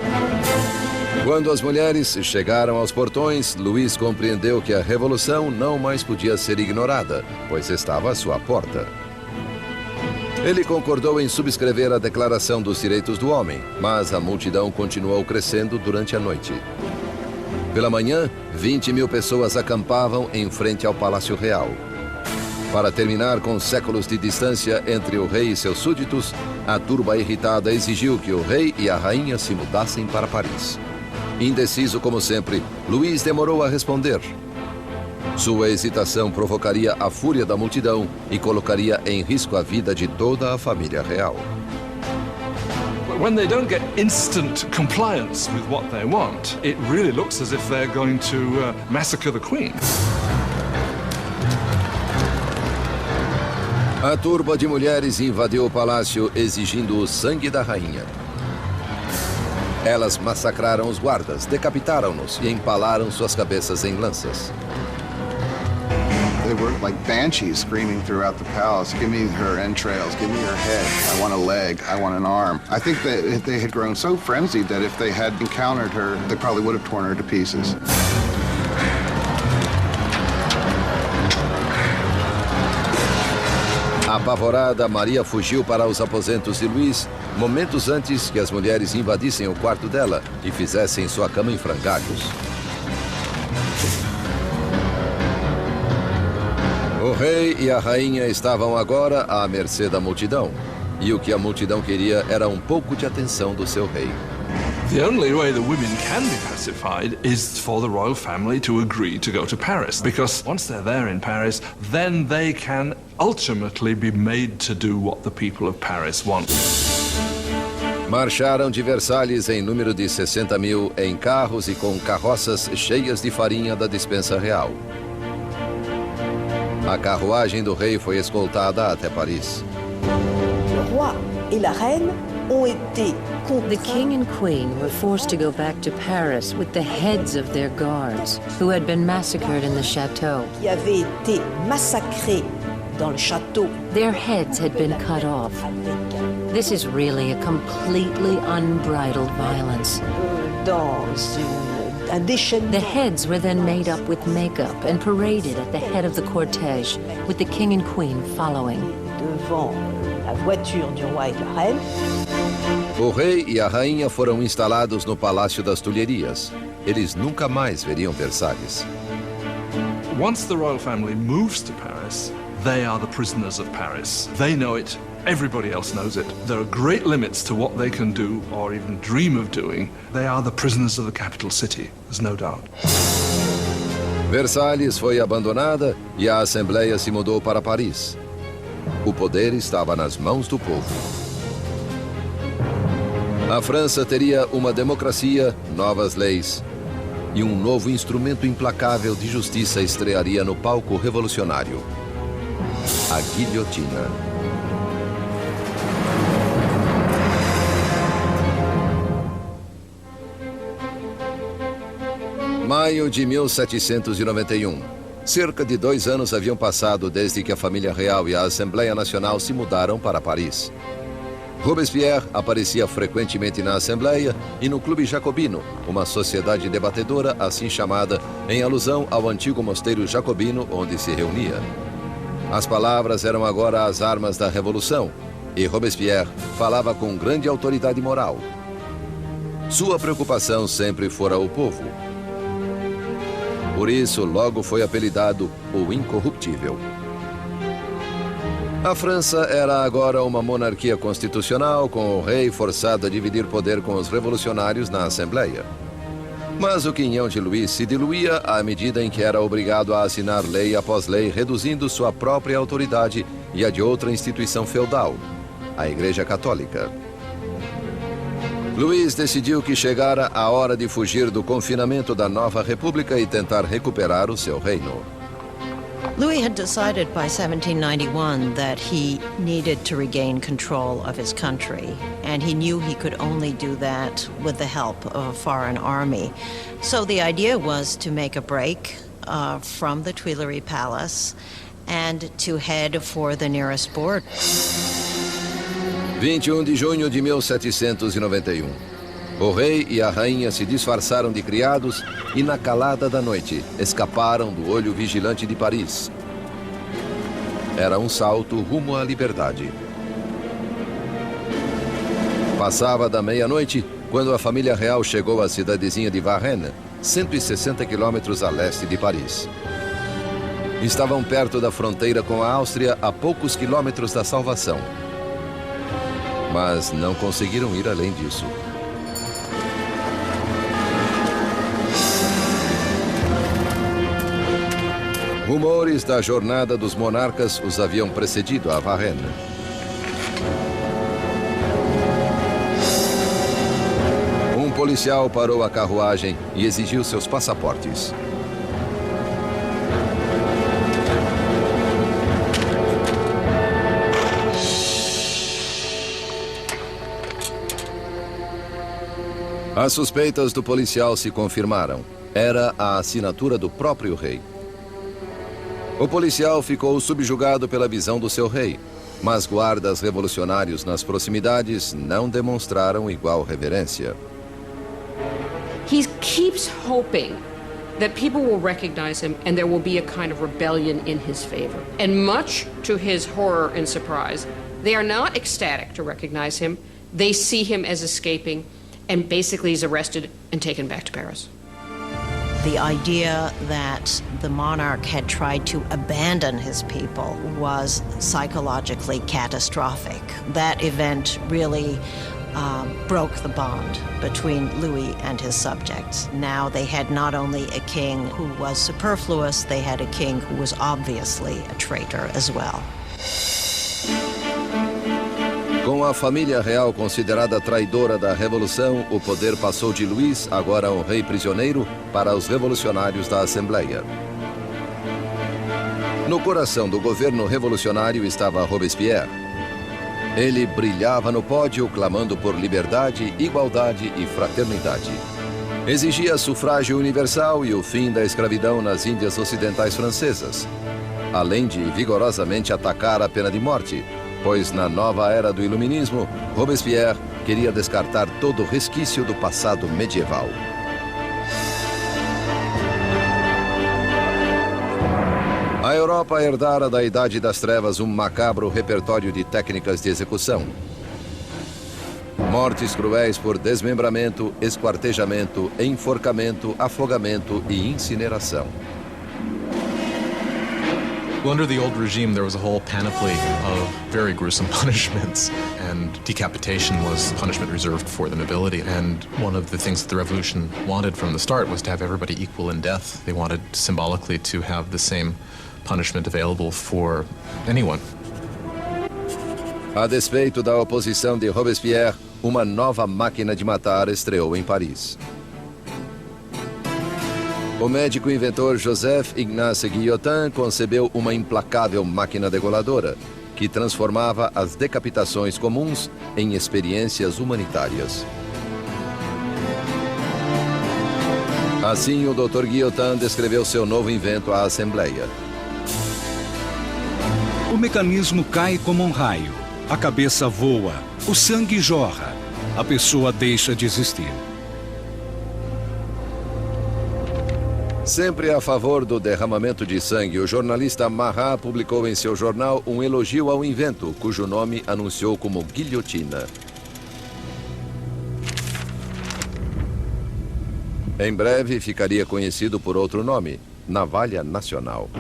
Quando as mulheres chegaram aos portões, Luís compreendeu que a revolução não mais podia ser ignorada, pois estava à sua porta. Ele concordou em subscrever a Declaração dos Direitos do Homem, mas a multidão continuou crescendo durante a noite. Pela manhã, 20.000 pessoas acampavam em frente ao Palácio Real. Para terminar com séculos de distância entre o rei e seus súditos, a turba irritada exigiu que o rei e a rainha se mudassem para Paris. Indeciso como sempre, Luís demorou a responder. Sua hesitação provocaria a fúria da multidão e colocaria em risco a vida de toda a família real. When they don't get instant compliance with what they want, it really looks as if they're going to massacre the Queen. A turba de mulheres invadiu o palácio exigindo o sangue da rainha. Elas massacraram os guardas, decapitaram-nos e empalaram suas cabeças em lanças. They were like banshees screaming throughout the palace, "Give me her entrails, give me her head, I want a leg, I want an arm." I think that they had grown so frenzied that if they had encountered her, they probably would have torn her to pieces. Apavorada, Maria fugiu para os aposentos de Luís, momentos antes que as mulheres invadissem o quarto dela e fizessem sua cama em frangalhos. O rei e a rainha estavam agora à mercê da multidão, e o que a multidão queria era um pouco de atenção do seu rei. The only way the women can be pacified is for the royal family to agree to go to Paris, because once they're there in Paris, then they can ultimately be made to do what the people of Paris want. Marcharam de Versalhes em número de 60.000 em carros e com carroças cheias de farinha da despensa real. A carruagem do rei foi escoltada até Paris. Le roi et la reine ont été The king and queen were forced to go back to Paris with the heads of their guards, who had been massacred in the chateau. qui avaient été massacrés dans le château. Their heads had been cut off. This is really a completely unbridled violence. Dans un déchaînement. The heads were then made up with makeup and paraded at the head of the cortege, with the king and queen following. Devant la voiture du roi et de la reine. O rei e a rainha foram instalados no Palácio das Tulherias. Eles nunca mais veriam Versalhes. Once the royal family moves to Paris, they are the prisoners of Paris. They know it. Everybody else knows it. There are great limits to what they can do or even dream of doing. They are the prisoners of the capital city, there's no doubt. Versalhes foi abandonada e a Assembleia se mudou para Paris. O poder estava nas mãos do povo. A França teria uma democracia, novas leis e um novo instrumento implacável de justiça estrearia no palco revolucionário: a guilhotina. Maio de 1791. Cerca de 2 anos haviam passado desde que a família real e a Assembleia Nacional se mudaram para Paris. Robespierre aparecia frequentemente na Assembleia e no Clube Jacobino, uma sociedade debatedora assim chamada em alusão ao antigo mosteiro jacobino onde se reunia. As palavras eram agora as armas da Revolução e Robespierre falava com grande autoridade moral. Sua preocupação sempre fora o povo. Por isso, logo foi apelidado o Incorruptível. A França era agora uma monarquia constitucional, com o rei forçado a dividir poder com os revolucionários na Assembleia. Mas o quinhão de Louis se diluía à medida em que era obrigado a assinar lei após lei, reduzindo sua própria autoridade e a de outra instituição feudal, a Igreja Católica. Louis decidiu que chegara a hora de fugir do confinamento da nova república e tentar recuperar o seu reino. Louis had decided by 1791 that he needed to regain control of his country, and he knew he could only do that with the help of a foreign army. So the idea was to make a break from the Tuileries Palace and to head for the nearest border. 21 de junho de 1791. O rei e a rainha se disfarçaram de criados e, na calada da noite, escaparam do olho vigilante de Paris. Era um salto rumo à liberdade. Passava da meia-noite quando a família real chegou à cidadezinha de Varennes, 160 quilômetros a leste de Paris. Estavam perto da fronteira com a Áustria, a poucos quilômetros da salvação. Mas não conseguiram ir além disso. Rumores da jornada dos monarcas os haviam precedido a Varennes. Um policial parou a carruagem e exigiu seus passaportes. As suspeitas do policial se confirmaram. Era a assinatura do próprio rei. O policial ficou subjugado pela visão do seu rei, mas guardas revolucionários nas proximidades não demonstraram igual reverência. He keeps hoping that people will recognize him and there will be a kind of rebellion in his favor. And much to his horror and surprise, they are not ecstatic to recognize him. They see him as escaping and basically is arrested and taken back to Paris. The idea that the monarch had tried to abandon his people was psychologically catastrophic. That event really broke the bond between Louis and his subjects. Now they had not only a king who was superfluous, they had a king who was obviously a traitor as well. Com a família real considerada traidora da Revolução, o poder passou de Louis, agora um rei prisioneiro, para os revolucionários da Assembleia. No coração do governo revolucionário estava Robespierre. Ele brilhava no pódio, clamando por liberdade, igualdade e fraternidade. Exigia sufrágio universal e o fim da escravidão nas Índias Ocidentais Francesas, além de vigorosamente atacar a pena de morte, pois na nova era do Iluminismo, Robespierre queria descartar todo resquício do passado medieval. A Europa herdara da Idade das Trevas um macabro repertório de técnicas de execução. Mortes cruéis por desmembramento, esquartejamento, enforcamento, afogamento e incineração. Well, under the old regime, there was a whole panoply of very gruesome punishments, and decapitation was punishment reserved for the nobility. And one of the things that the revolution wanted from the start was to have everybody equal in death. They wanted symbolically to have the same punishment available for anyone. A despeito da oposição de Robespierre, uma nova máquina de matar estreou em Paris. O médico inventor Joseph Ignace Guillotin concebeu uma implacável máquina degoladora que transformava as decapitações comuns em experiências humanitárias. Assim, o Dr. Guillotin descreveu seu novo invento à Assembleia. O mecanismo cai como um raio. A cabeça voa, o sangue jorra, a pessoa deixa de existir. Sempre a favor do derramamento de sangue, o jornalista Marat publicou em seu jornal um elogio ao invento, cujo nome anunciou como guilhotina. Em breve ficaria conhecido por outro nome, Navalha Nacional.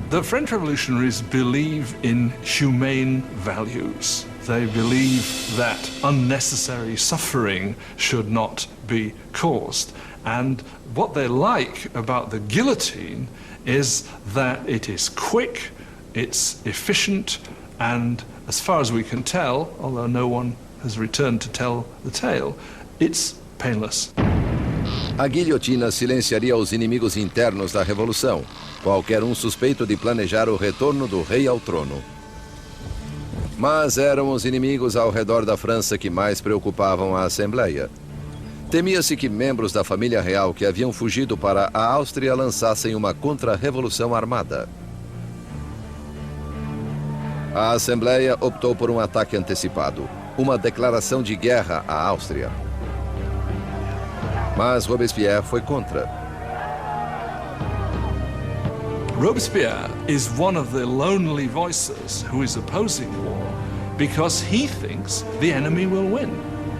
The French revolutionaries believe in humane values. They believe that unnecessary suffering should not be caused. And what they like about the guillotine is that it is quick, it's efficient, and as far as we can tell, although no one has returned to tell the tale, it's painless. A guilhotina silenciaria os inimigos internos da Revolução, qualquer um suspeito de planejar o retorno do rei ao trono. Mas eram os inimigos ao redor da França que mais preocupavam a Assembleia. Temia-se que membros da família real que haviam fugido para a Áustria lançassem uma contra-revolução armada. A Assembleia optou por um ataque antecipado, uma declaração de guerra à Áustria. Mas Robespierre foi contra. Robespierre is one of the lonely voices who is opposing war because he thinks the enemy will win.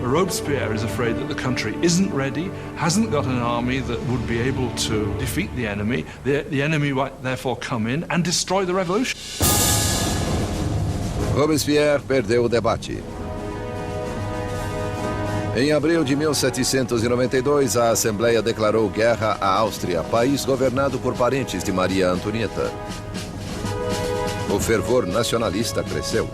Robespierre is afraid that the country isn't ready, hasn't got an army that would be able to defeat the enemy. The enemy might therefore come in and destroy the revolution. Robespierre perdeu o debate. Em abril de 1792, a Assembleia declarou guerra à Áustria, país governado por parentes de Maria Antonieta. O fervor nacionalista cresceu.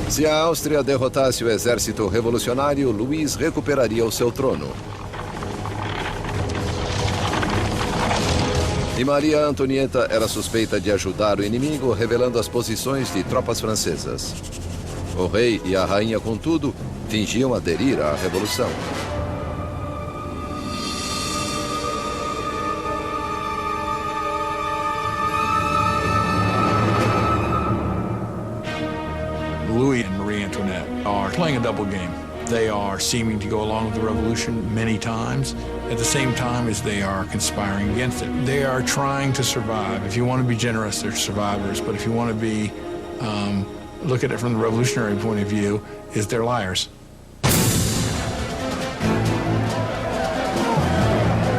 Se a Áustria derrotasse o exército revolucionário, Luís recuperaria o seu trono. E Maria Antonieta era suspeita de ajudar o inimigo, revelando as posições de tropas francesas. O rei e a rainha, contudo, fingiam aderir à revolução. Louis and Marie Antoinette are playing a double game. They are seeming to go along with the revolution many times, at the same time as they are conspiring against it. They are trying to survive. If you want to be generous, they're survivors. But if you want to be, look at it from the revolutionary point of view, is they're liars.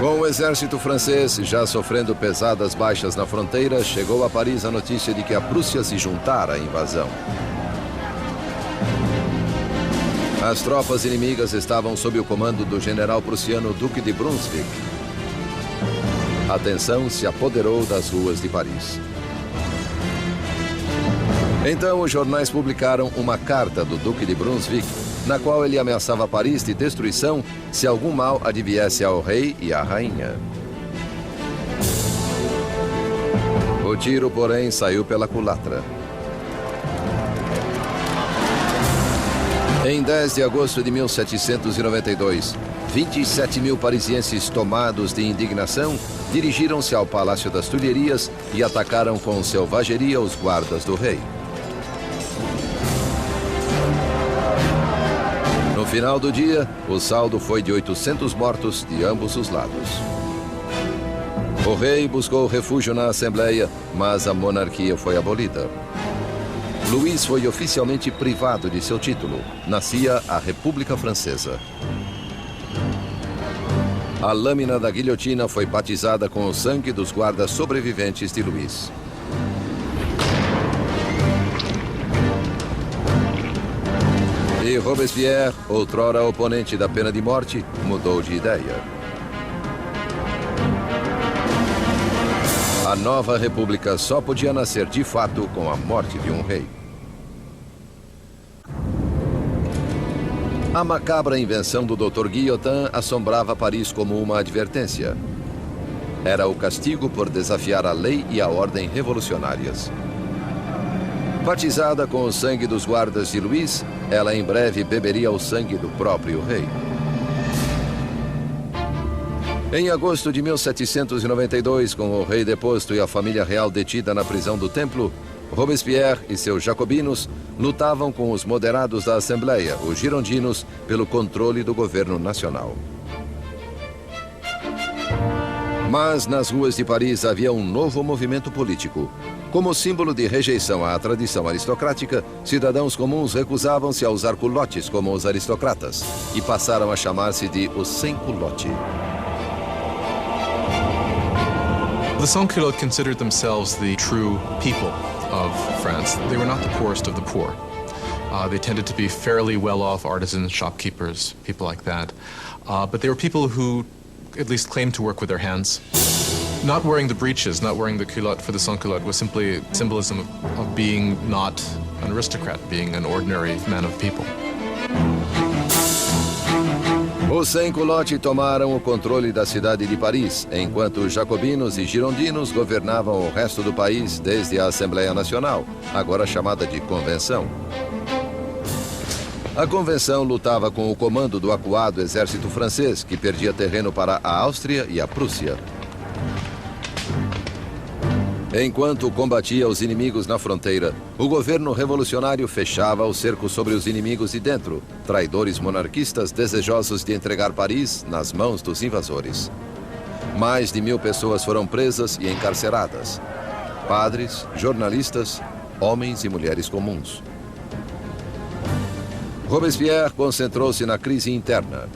Com o exército francês já sofrendo pesadas baixas na fronteira, chegou a Paris a notícia de que a Prússia se juntara à invasão. As tropas inimigas estavam sob o comando do general prussiano Duque de Brunswick. A tensão se apoderou das ruas de Paris. Então, os jornais publicaram uma carta do Duque de Brunswick, na qual ele ameaçava Paris de destruição se algum mal adviesse ao rei e à rainha. O tiro, porém, saiu pela culatra. Em 10 de agosto de 1792, 27 mil parisienses tomados de indignação dirigiram-se ao Palácio das Tulherias e atacaram com selvageria os guardas do rei. No final do dia, o saldo foi de 800 mortos de ambos os lados. O rei buscou refúgio na Assembleia, mas a monarquia foi abolida. Luís foi oficialmente privado de seu título. Nascia a República Francesa. A lâmina da guilhotina foi batizada com o sangue dos guardas sobreviventes de Luís. E Robespierre, outrora oponente da pena de morte, mudou de ideia. A nova república só podia nascer de fato com a morte de um rei. A macabra invenção do Dr. Guillotin assombrava Paris como uma advertência. Era o castigo por desafiar a lei e a ordem revolucionárias. Batizada com o sangue dos guardas de Luís, ela em breve beberia o sangue do próprio rei. Em agosto de 1792, com o rei deposto e a família real detida na prisão do Templo, Robespierre e seus jacobinos lutavam com os moderados da Assembleia, os girondinos, pelo controle do governo nacional. Mas nas ruas de Paris havia um novo movimento político. Como símbolo de rejeição à tradição aristocrática, cidadãos comuns recusavam-se a usar culotes como os aristocratas e passaram a chamar-se de os sem-culote. The sans-culottes considered themselves the true people of France. They were not the poorest of the poor. They tended to be fairly well-off artisans, shopkeepers, people like that. But they were people who at least claimed to work with their hands. Not wearing the breeches, not wearing the culotte for the sans-culotte was simply symbolism of being not an aristocrat, being an ordinary man of people. Os sem-culote tomaram o controle da cidade de Paris, enquanto os jacobinos e girondinos governavam o resto do país desde a Assembleia Nacional, agora chamada de Convenção. A Convenção lutava com o comando do acuado exército francês, que perdia terreno para a Áustria e a Prússia. Enquanto combatia os inimigos na fronteira, o governo revolucionário fechava o cerco sobre os inimigos de dentro, traidores monarquistas desejosos de entregar Paris nas mãos dos invasores. Mais de 1000 pessoas foram presas e encarceradas. Padres, jornalistas, homens e mulheres comuns. Robespierre concentrou-se na crise interna.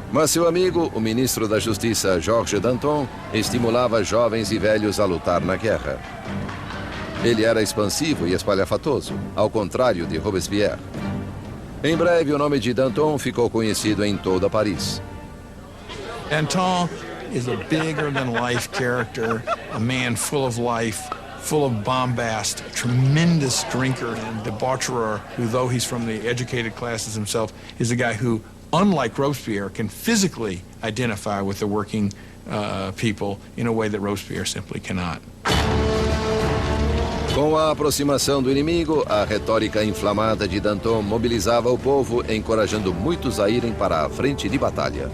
Mas seu amigo, o ministro da Justiça, Georges Danton, estimulava jovens e velhos a lutar na guerra. Ele era expansivo e espalhafatoso, ao contrário de Robespierre. Em breve, o nome de Danton ficou conhecido em toda Paris. Danton is a bigger-than-life character, a man full of life, full of bombast, a tremendous drinker and debaucherer, who, though he's from the educated classes himself, is a guy who, unlike Robespierre, can physically identify with the working people in a way that Robespierre simply cannot. Com a aproximação do inimigo, a retórica inflamada de Danton mobilizava o povo, encorajando muitos a irem para a frente de batalha.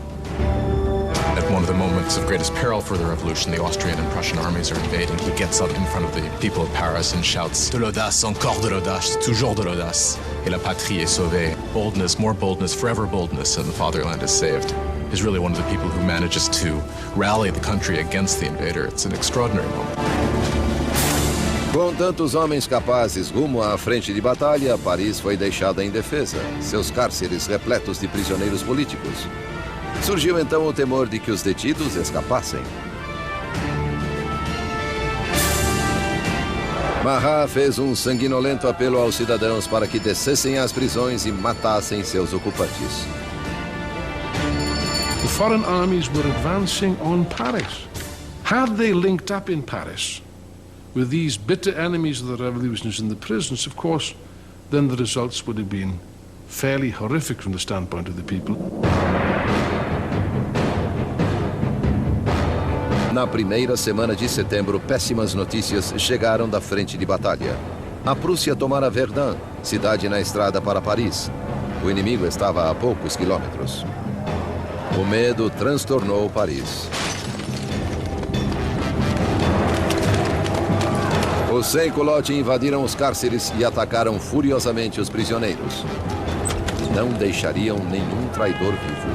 At one of the moments of greatest peril for the revolution, the Austrian and Prussian armies are invading. He gets up in front of the people of Paris and shouts, "De l'audace, encore de l'audace, toujours de l'audace. Et la patrie est sauvée." Boldness, more boldness, forever boldness, and the fatherland is saved. He's really one of the people who manages to rally the country against the invader. It's an extraordinary moment. Com tantos homens capazes rumo à frente de batalha, Paris foi deixada indefesa, seus cárceres repletos de prisioneiros políticos. Surgiu então o temor de que os detidos escapassem. Marat fez um sanguinolento apelo aos cidadãos para que descessem às prisões e matassem seus ocupantes. The foreign armies were advancing on Paris. Had they linked up in Paris with these bitter enemies of the revolutionists in the prisons, of course, then the results would have been fairly horrific from the standpoint of the people. Na primeira semana de setembro, péssimas notícias chegaram da frente de batalha. A Prússia tomara Verdun, cidade na estrada para Paris. O inimigo estava a poucos quilômetros. O medo transtornou Paris. Os sem-culote invadiram os cárceres e atacaram furiosamente os prisioneiros. Não deixariam nenhum traidor vivo.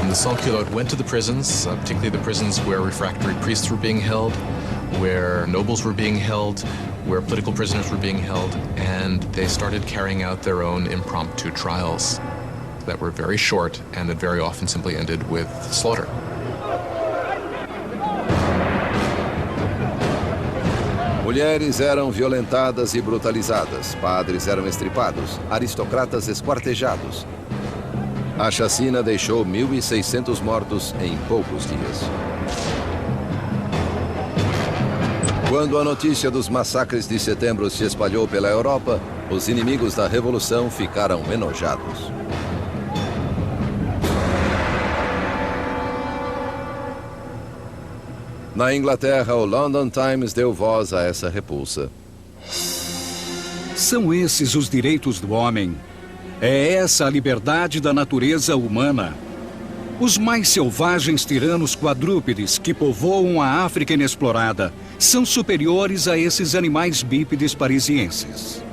And the sans-culottes went to the prisons, particularly the prisons where refractory priests were being held, where nobles were being held, where political prisoners were being held, and they started carrying out their own impromptu trials that were very short and that very often simply ended with slaughter. Mulheres eram violentadas e brutalizadas, padres eram estripados, aristocratas esquartejados. A chacina deixou 1.600 mortos em poucos dias. Quando a notícia dos massacres de setembro se espalhou pela Europa, os inimigos da Revolução ficaram enojados. Na Inglaterra, o London Times deu voz a essa repulsa. São esses os direitos do homem. É essa a liberdade da natureza humana. Os mais selvagens tiranos quadrúpedes que povoam a África inexplorada são superiores a esses animais bípedes parisienses.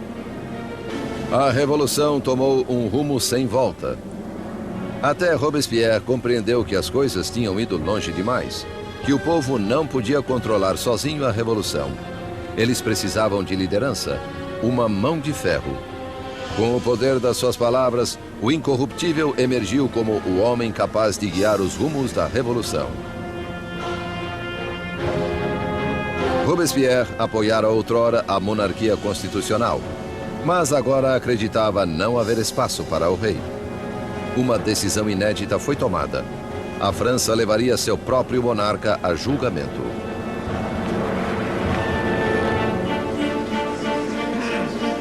A revolução tomou um rumo sem volta. Até Robespierre compreendeu que as coisas tinham ido longe demais, que o povo não podia controlar sozinho a revolução. Eles precisavam de liderança, uma mão de ferro. Com o poder das suas palavras, o incorruptível emergiu como o homem capaz de guiar os rumos da revolução. Robespierre apoiara outrora a monarquia constitucional, mas agora acreditava não haver espaço para o rei. Uma decisão inédita foi tomada. A França levaria seu próprio monarca a julgamento.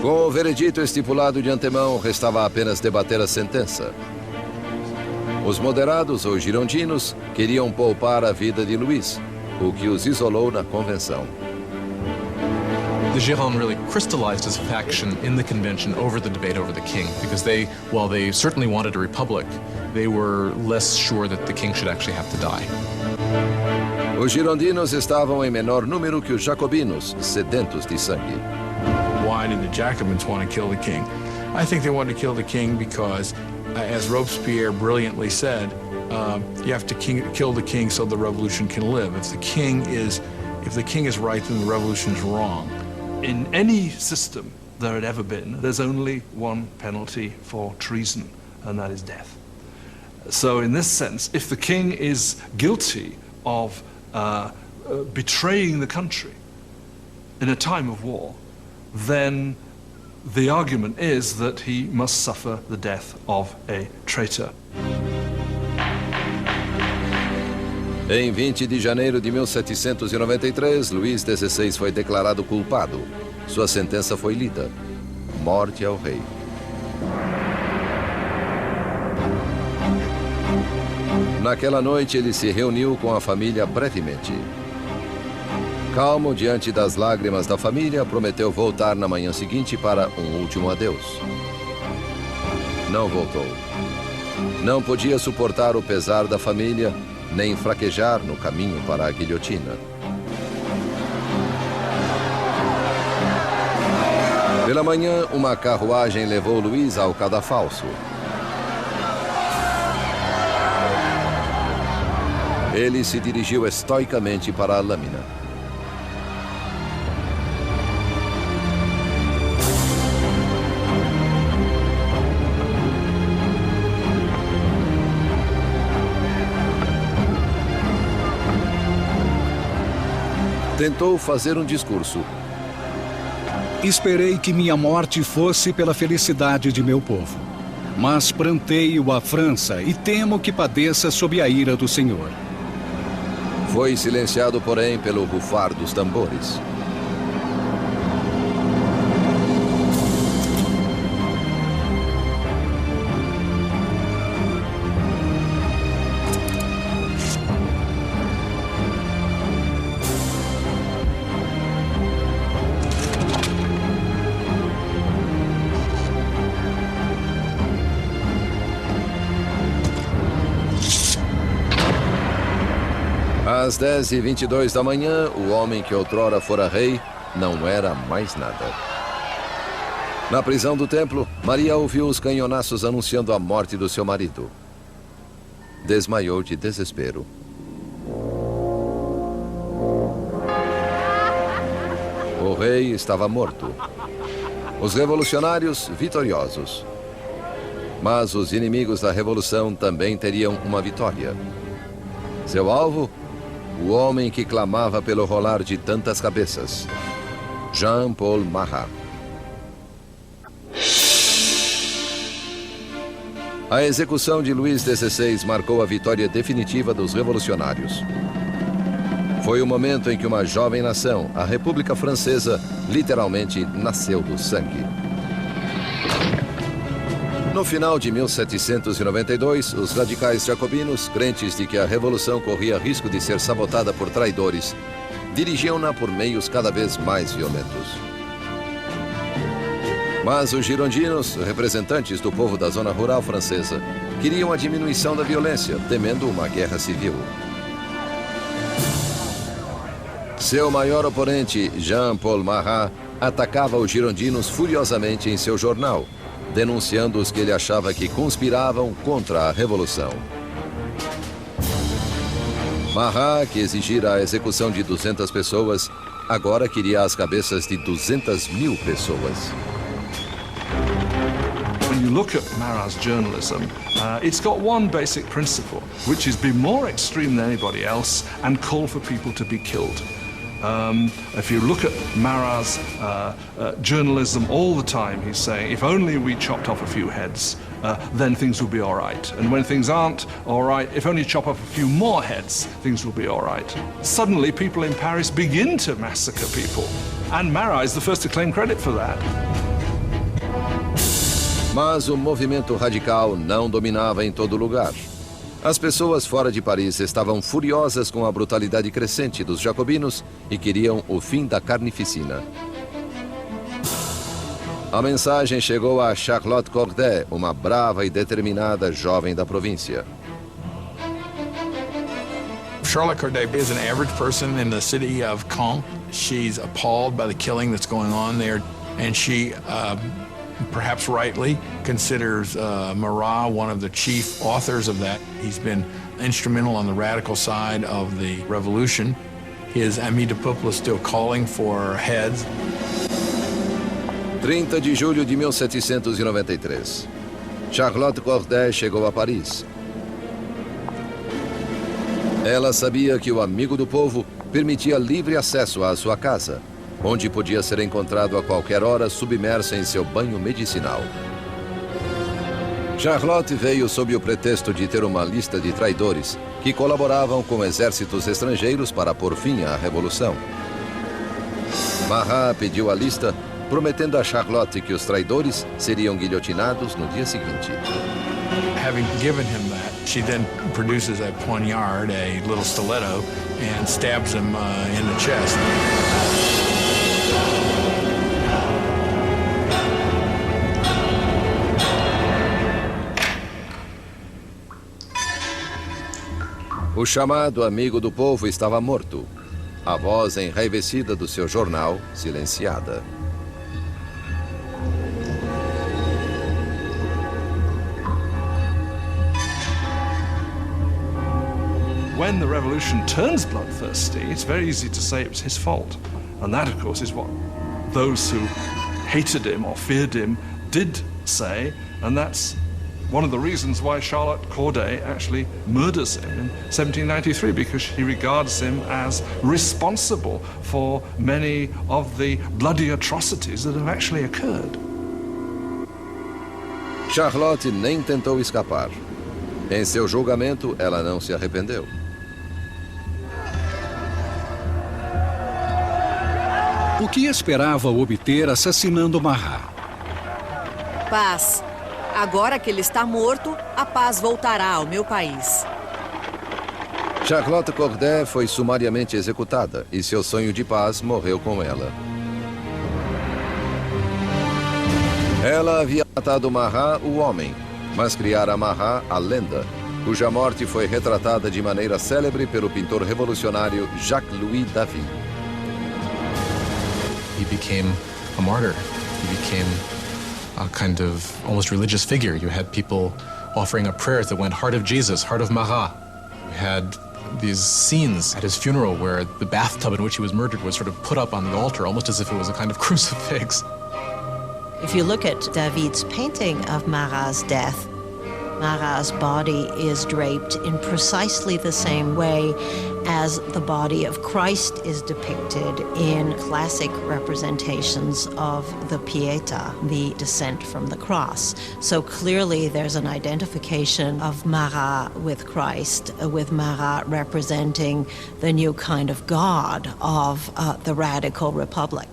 Com o veredito estipulado de antemão, restava apenas debater a sentença. Os moderados ou girondinos queriam poupar a vida de Luís, o que os isolou na convenção. The Gironde really crystallized as a faction in the convention over the debate over the king, because they, while they certainly wanted a republic, they were less sure that the king should actually have to die. Os girondinos estavam em menor número que os jacobinos, sedentos de sangue. Why did the Jacobins want to kill the king? I think they wanted to kill the king because, as Robespierre brilliantly said, you have to kill the king so the revolution can live. If the king is right, then the revolution is wrong. In any system there had ever been, there's only one penalty for treason, and that is death. So in this sense, if the king is guilty of betraying the country in a time of war, then the argument is that he must suffer the death of a traitor. Em 20 de janeiro de 1793, Luís XVI foi declarado culpado. Sua sentença foi lida: morte ao rei. Naquela noite, ele se reuniu com a família brevemente. Calmo diante das lágrimas da família, prometeu voltar na manhã seguinte para um último adeus. Não voltou. Não podia suportar o pesar da família, nem fraquejar no caminho para a guilhotina. Pela manhã, uma carruagem levou Luís ao cadafalso. Ele se dirigiu estoicamente para a lâmina. Tentou fazer um discurso. Esperei que minha morte fosse pela felicidade de meu povo. Mas pranteio a França e temo que padeça sob a ira do Senhor. Foi silenciado, porém, pelo rufar dos tambores. Às 10h22 da manhã, o homem que outrora fora rei não era mais nada. Na prisão do templo, Maria ouviu os canhonaços anunciando a morte do seu marido. Desmaiou de desespero. O rei estava morto. Os revolucionários vitoriosos. Mas os inimigos da revolução também teriam uma vitória. Seu alvo? O homem que clamava pelo rolar de tantas cabeças, Jean-Paul Marat. A execução de Luís XVI marcou a vitória definitiva dos revolucionários. Foi o momento em que uma jovem nação, a República Francesa, literalmente nasceu do sangue. No final de 1792, os radicais jacobinos, crentes de que a revolução corria risco de ser sabotada por traidores, dirigiam-na por meios cada vez mais violentos. Mas os girondinos, representantes do povo da zona rural francesa, queriam a diminuição da violência, temendo uma guerra civil. Seu maior oponente, Jean-Paul Marat, atacava os girondinos furiosamente em seu jornal, denunciando os que ele achava que conspiravam contra a Revolução. Marat, que exigira a execução de 200 pessoas, agora queria as cabeças de 200.000 pessoas. When you look at Marat's journalism, it's got one basic principle, which is be more extreme than anybody else and call for people to be killed. If you look at Marat's journalism all the time, he's saying, if only we chopped off a few heads, then things will be all right. And when things aren't all right, if only chop off a few more heads, things will be all right. Suddenly, people in Paris begin to massacre people. And Marat is the first to claim credit for that. Mas o movimento radical não dominava em todo lugar. As pessoas fora de Paris estavam furiosas com a brutalidade crescente dos jacobinos e queriam o fim da carnificina. A mensagem chegou a Charlotte Corday, uma brava e determinada jovem da província. Charlotte Corday is an average person in the city of Caen. She's appalled by the killing that's going on there, and she perhaps rightly, considers Marat one of the chief authors of that. He's been instrumental on the radical side of the revolution. His Ami du Peuple is still calling for heads. 30 de julho de 1793. Charlotte Corday chegou a Paris. Ela sabia que o amigo do povo permitia livre acesso à sua casa, onde podia ser encontrado a qualquer hora submersa em seu banho medicinal. Charlotte veio sob o pretexto de ter uma lista de traidores que colaboravam com exércitos estrangeiros para pôr fim à Revolução. Marat pediu a lista, prometendo a Charlotte que os traidores seriam guilhotinados no dia seguinte. Having given him that, she then produces a poignard, a little stiletto, and stabs him in the chest. O chamado amigo do povo estava morto. A voz enraivecida do seu jornal, silenciada. When the revolution turns bloodthirsty, it's very easy to say it was his fault. And that, of course, is what those who hated him or feared him did say, and that's one of the reasons why Charlotte Corday actually murders him in 1793, because he regards him as responsible for many of the bloody atrocities that have actually occurred. Charlotte nem tentou escapar. Em seu julgamento, ela não se arrependeu. O que esperava obter assassinando Marat? Paz. Agora que ele está morto, a paz voltará ao meu país. Charlotte Corday foi sumariamente executada e seu sonho de paz morreu com ela. Ela havia matado Marat, o homem, mas criara Marat, a lenda, cuja morte foi retratada de maneira célebre pelo pintor revolucionário Jacques-Louis David. He became a martyr. He became a kind of almost religious figure. You had people offering up prayers that went, Heart of Jesus, Heart of Marat. You had these scenes at his funeral where the bathtub in which he was murdered was sort of put up on the altar, almost as if it was a kind of crucifix. If you look at David's painting of Marat's death, Marat's body is draped in precisely the same way as the body of Christ is depicted in classic representations of the Pietà, the descent from the cross. So clearly there's an identification of Marat with Christ, with Marat representing the new kind of God of the radical republic.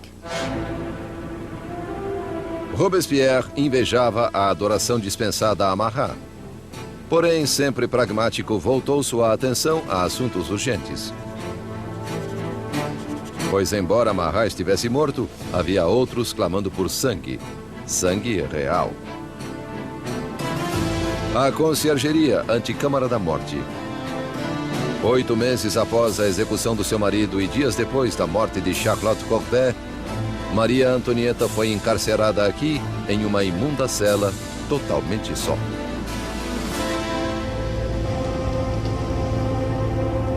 Robespierre invejava a adoração dispensada a Marat. Porém, sempre pragmático, voltou sua atenção a assuntos urgentes. Pois, embora Marat estivesse morto, havia outros clamando por sangue. Sangue real. A conciergeria, anticâmara da morte. 8 meses após a execução do seu marido e dias depois da morte de Charlotte Corday, Maria Antonieta foi encarcerada aqui em uma imunda cela, totalmente só.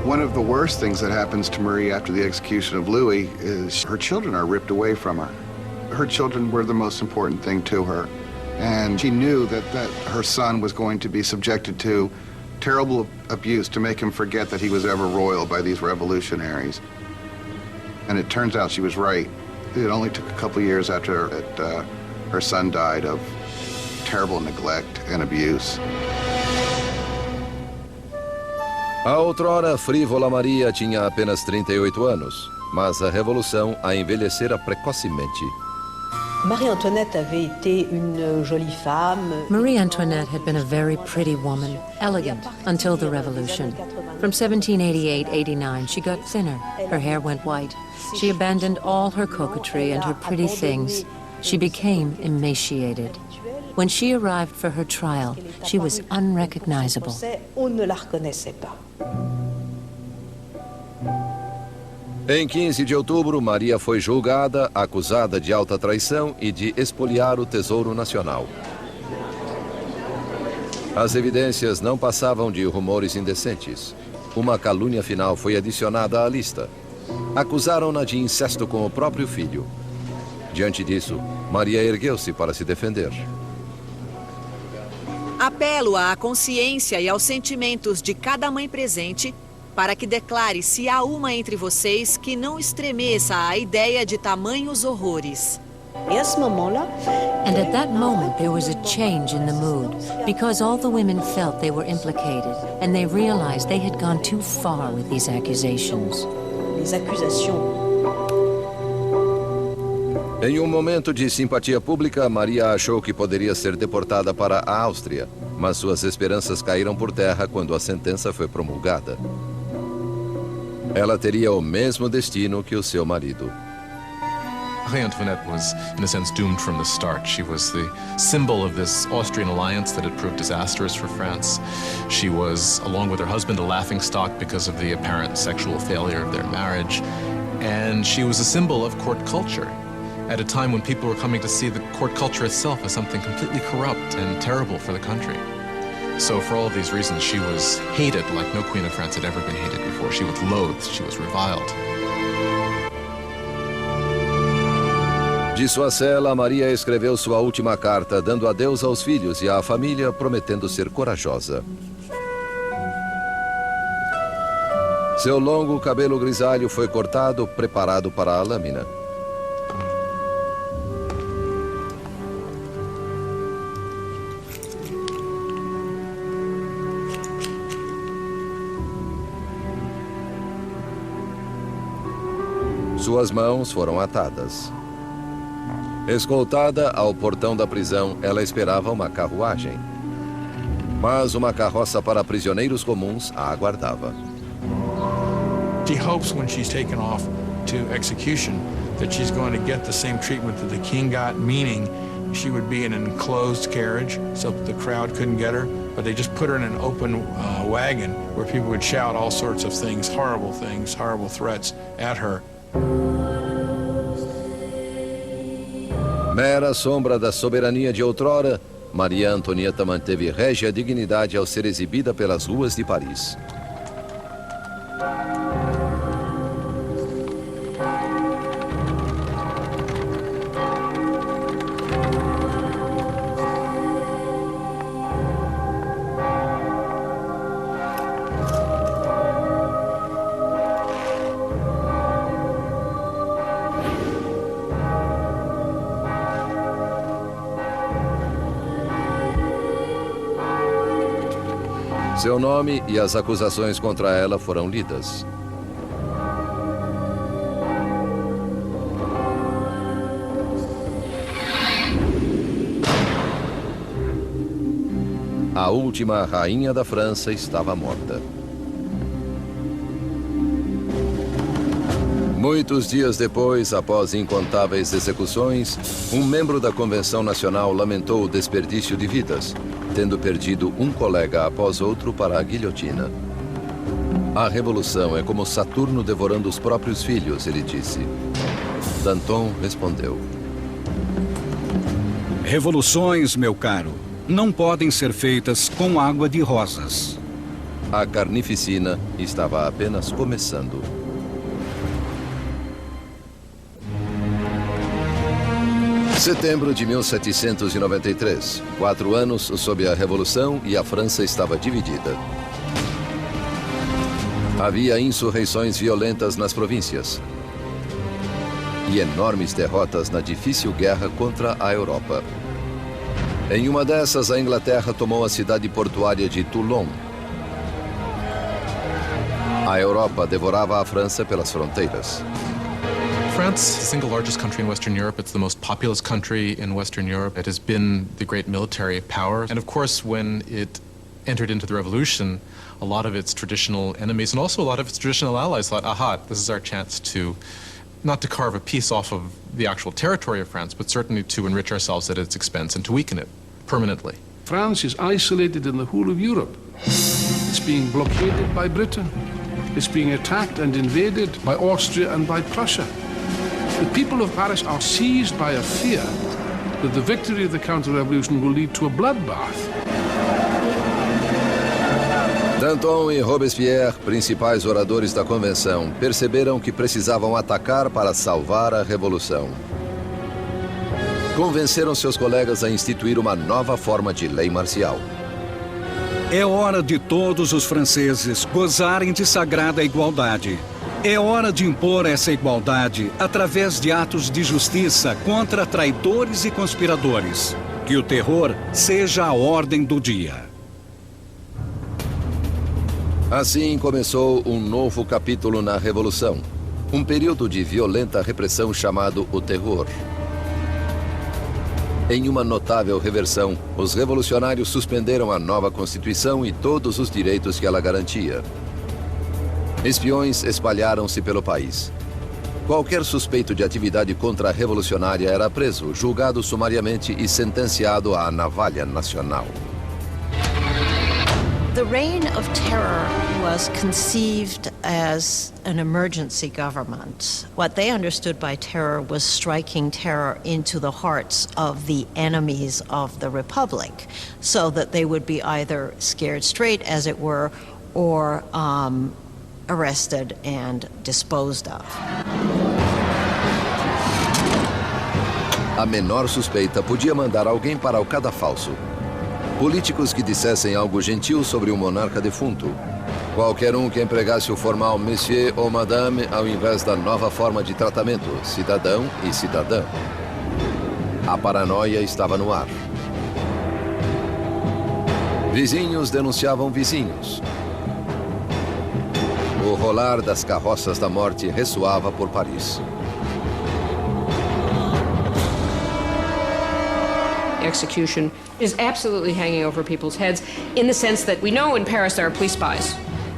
One of the worst things that happens to Marie after the execution of Louis is her children are ripped away from her. Her children were the most important thing to her. And she knew that her son was going to be subjected to terrible abuse to make him forget that he was ever royal by these revolutionaries. And it turns out she was right. It only took a couple years after her son died of terrible neglect and abuse. A outrora frívola Maria tinha apenas 38 anos, mas a revolução a envelhecera precocemente. Marie Antoinette avait été une jolie femme. Marie Antoinette had been a very pretty woman, elegant, until the revolution. From 1788-89, she got thinner. Her hair went white. She abandoned all her coquetry and her pretty things. She became emaciated. When she arrived for her trial, she was unrecognizable. On ne la reconnaissait pas. Em 15 de outubro, Maria foi julgada, acusada de alta traição e de espoliar o Tesouro Nacional. As evidências não passavam de rumores indecentes. Uma calúnia final foi adicionada à lista. Acusaram-na de incesto com o próprio filho. Diante disso, Maria ergueu-se para se defender. Apelo à consciência e aos sentimentos de cada mãe presente para que declare se há uma entre vocês que não estremeça à ideia de tamanhos horrores. And at that moment there was a change in the mood, because all the women felt they were implicated, and they realized they had gone too far with these accusations. Em um momento de simpatia pública, Maria achou que poderia ser deportada para a Áustria, mas suas esperanças caíram por terra quando a sentença foi promulgada. Ela teria o mesmo destino que o seu marido. Marie Antoinette was, in a sense, doomed from the start. She was the symbol of this Austrian alliance that had proved disastrous for France. She was, along with her husband, a laughingstock because of the apparent sexual failure of their marriage. And she was a symbol of court culture at a time when people were coming to see the court culture itself as something completely corrupt and terrible for the country. So for all of these reasons, she was hated like no queen of France had ever been hated before. She was loathed, she was reviled. De sua cela, Maria escreveu sua última carta, dando adeus aos filhos e à família, prometendo ser corajosa. Seu longo cabelo grisalho foi cortado, preparado para a lâmina. Suas mãos foram atadas. Escoltada ao portão da prisão, ela esperava uma carruagem. Mas uma carroça para prisioneiros comuns a aguardava. She hopes when she's taken off to execution that she's going to get the same treatment that the king got, meaning she would be in an enclosed carriage so that the crowd couldn't get her, but they just put her in an open wagon where people would shout all sorts of things, horrible threats at her. Mera sombra da soberania de outrora, Maria Antonieta manteve régia dignidade ao ser exibida pelas ruas de Paris. Seu nome e as acusações contra ela foram lidas. A última rainha da França estava morta. Muitos dias depois, após incontáveis execuções, um membro da Convenção Nacional lamentou o desperdício de vidas, tendo perdido um colega após outro para a guilhotina. A revolução é como Saturno devorando os próprios filhos, ele disse. Danton respondeu: Revoluções, meu caro, não podem ser feitas com água de rosas. A carnificina estava apenas começando. Setembro de 1793. 4 anos sob a Revolução e a França estava dividida. Havia insurreições violentas nas províncias e enormes derrotas na difícil guerra contra a Europa. Em uma dessas, a Inglaterra tomou a cidade portuária de Toulon. A Europa devorava a França pelas fronteiras. France, the single largest country in Western Europe, it's the most populous country in Western Europe. It has been the great military power. And of course, when it entered into the revolution, a lot of its traditional enemies and also a lot of its traditional allies thought, aha, this is our chance to, not to carve a piece off of the actual territory of France, but certainly to enrich ourselves at its expense and to weaken it permanently. France is isolated in the whole of Europe. It's being blockaded by Britain. It's being attacked and invaded by Austria and by Prussia. The people of Paris are seized by a fear that the victory of the counter-revolution will lead to a bloodbath. Danton e Robespierre, principais oradores da convenção, perceberam que precisavam atacar para salvar a revolução. Convenceram seus colegas a instituir uma nova forma de lei marcial. É hora de todos os franceses gozarem de sagrada igualdade. É hora de impor essa igualdade através de atos de justiça contra traidores e conspiradores. Que o terror seja a ordem do dia. Assim começou um novo capítulo na Revolução. Um período de violenta repressão chamado o Terror. Em uma notável reversão, os revolucionários suspenderam a nova Constituição e todos os direitos que ela garantia. Espiões espalharam-se pelo país. Qualquer suspeito de atividade contra-revolucionária era preso, julgado sumariamente e sentenciado à navalha nacional. The reign of terror was conceived as an emergency government. What they understood by terror was striking terror into the hearts of the enemies of the Republic, so that they would be either scared straight, as it were, or arrested and disposed of. A menor suspeita podia mandar alguém para o cadafalso. Políticos que dissessem algo gentil sobre o monarca defunto. Qualquer um que empregasse o formal monsieur ou madame ao invés da nova forma de tratamento, cidadão e cidadã. A paranoia estava no ar. Vizinhos denunciavam vizinhos. O rolar das carroças da morte ressoava por Paris. Execution is absolutely hanging over people's heads in the sense that we know in Paris there are police spies,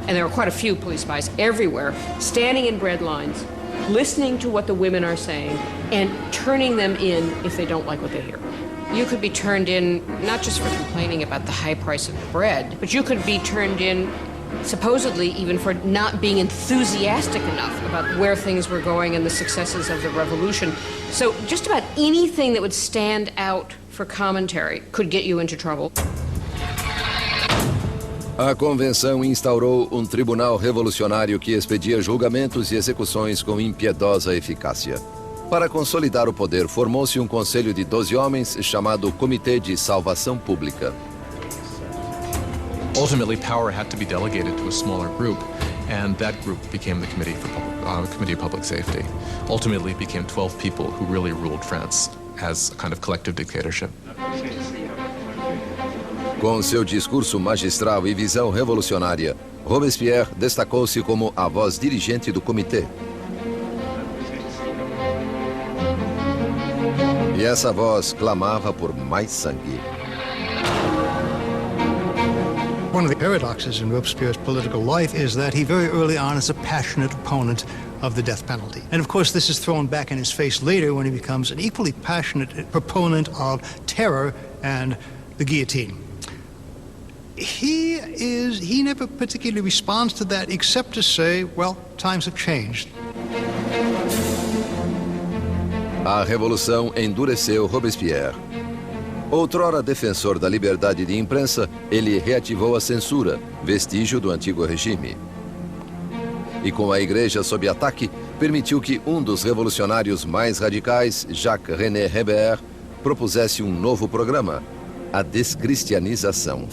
and there are quite a few police spies everywhere, standing in bread lines, listening to what the women are saying, and turning them in if they don't like what they hear. You could be turned in not just for complaining about the high price of bread, but you could be turned in supposedly even for not being enthusiastic enough about where things were going and the successes of the revolution. So just about anything that would stand out for commentary could get you into trouble. A convenção instaurou um tribunal revolucionário que expedia julgamentos e execuções com impiedosa eficácia. Para consolidar o poder, formou-se um conselho de 12 homens chamado Comitê de Salvação Pública. Ultimately, power had to be delegated to a smaller group, and that group became the Committee of Public Safety. Ultimately, it became 12 people who really ruled France as a kind of collective dictatorship. Com seu discurso magistral e visão revolucionária, Robespierre destacou-se como a voz dirigente do comitê. E essa voz clamava por mais sangue. One of the paradoxes in Robespierre's political life is that he very early on is a passionate opponent of the death penalty. And of course, this is thrown back in his face later when he becomes an equally passionate proponent of terror and the guillotine. He never particularly responds to that except to say, well, times have changed. A Revolução endureceu Robespierre. Outrora defensor da liberdade de imprensa, ele reativou a censura, vestígio do antigo regime. E com a igreja sob ataque, permitiu que um dos revolucionários mais radicais, Jacques-René Hébert, propusesse um novo programa, a descristianização.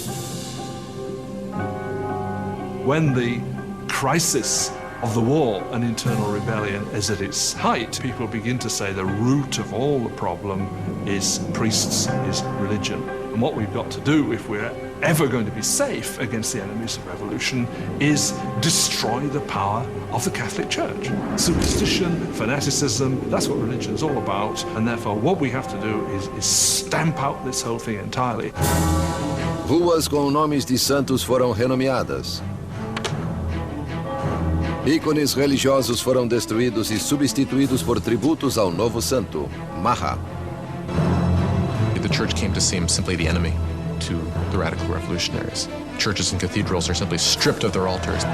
When the crisis of the war and internal rebellion is at its height, people begin to say the root of all the problem is priests, is religion. And what we've got to do, if we're ever going to be safe against the enemies of revolution, is destroy the power of the Catholic Church. Superstition, fanaticism, that's what religion is all about. And therefore what we have to do is stamp out this whole thing entirely. Ruas com nomes de santos foram renomeadas. Ícones religiosos foram destruídos e substituídos por tributos ao novo santo, Marat. The church came to seem simply the enemy to the radical revolutionaries. Churches and cathedrals are simply stripped of their altars.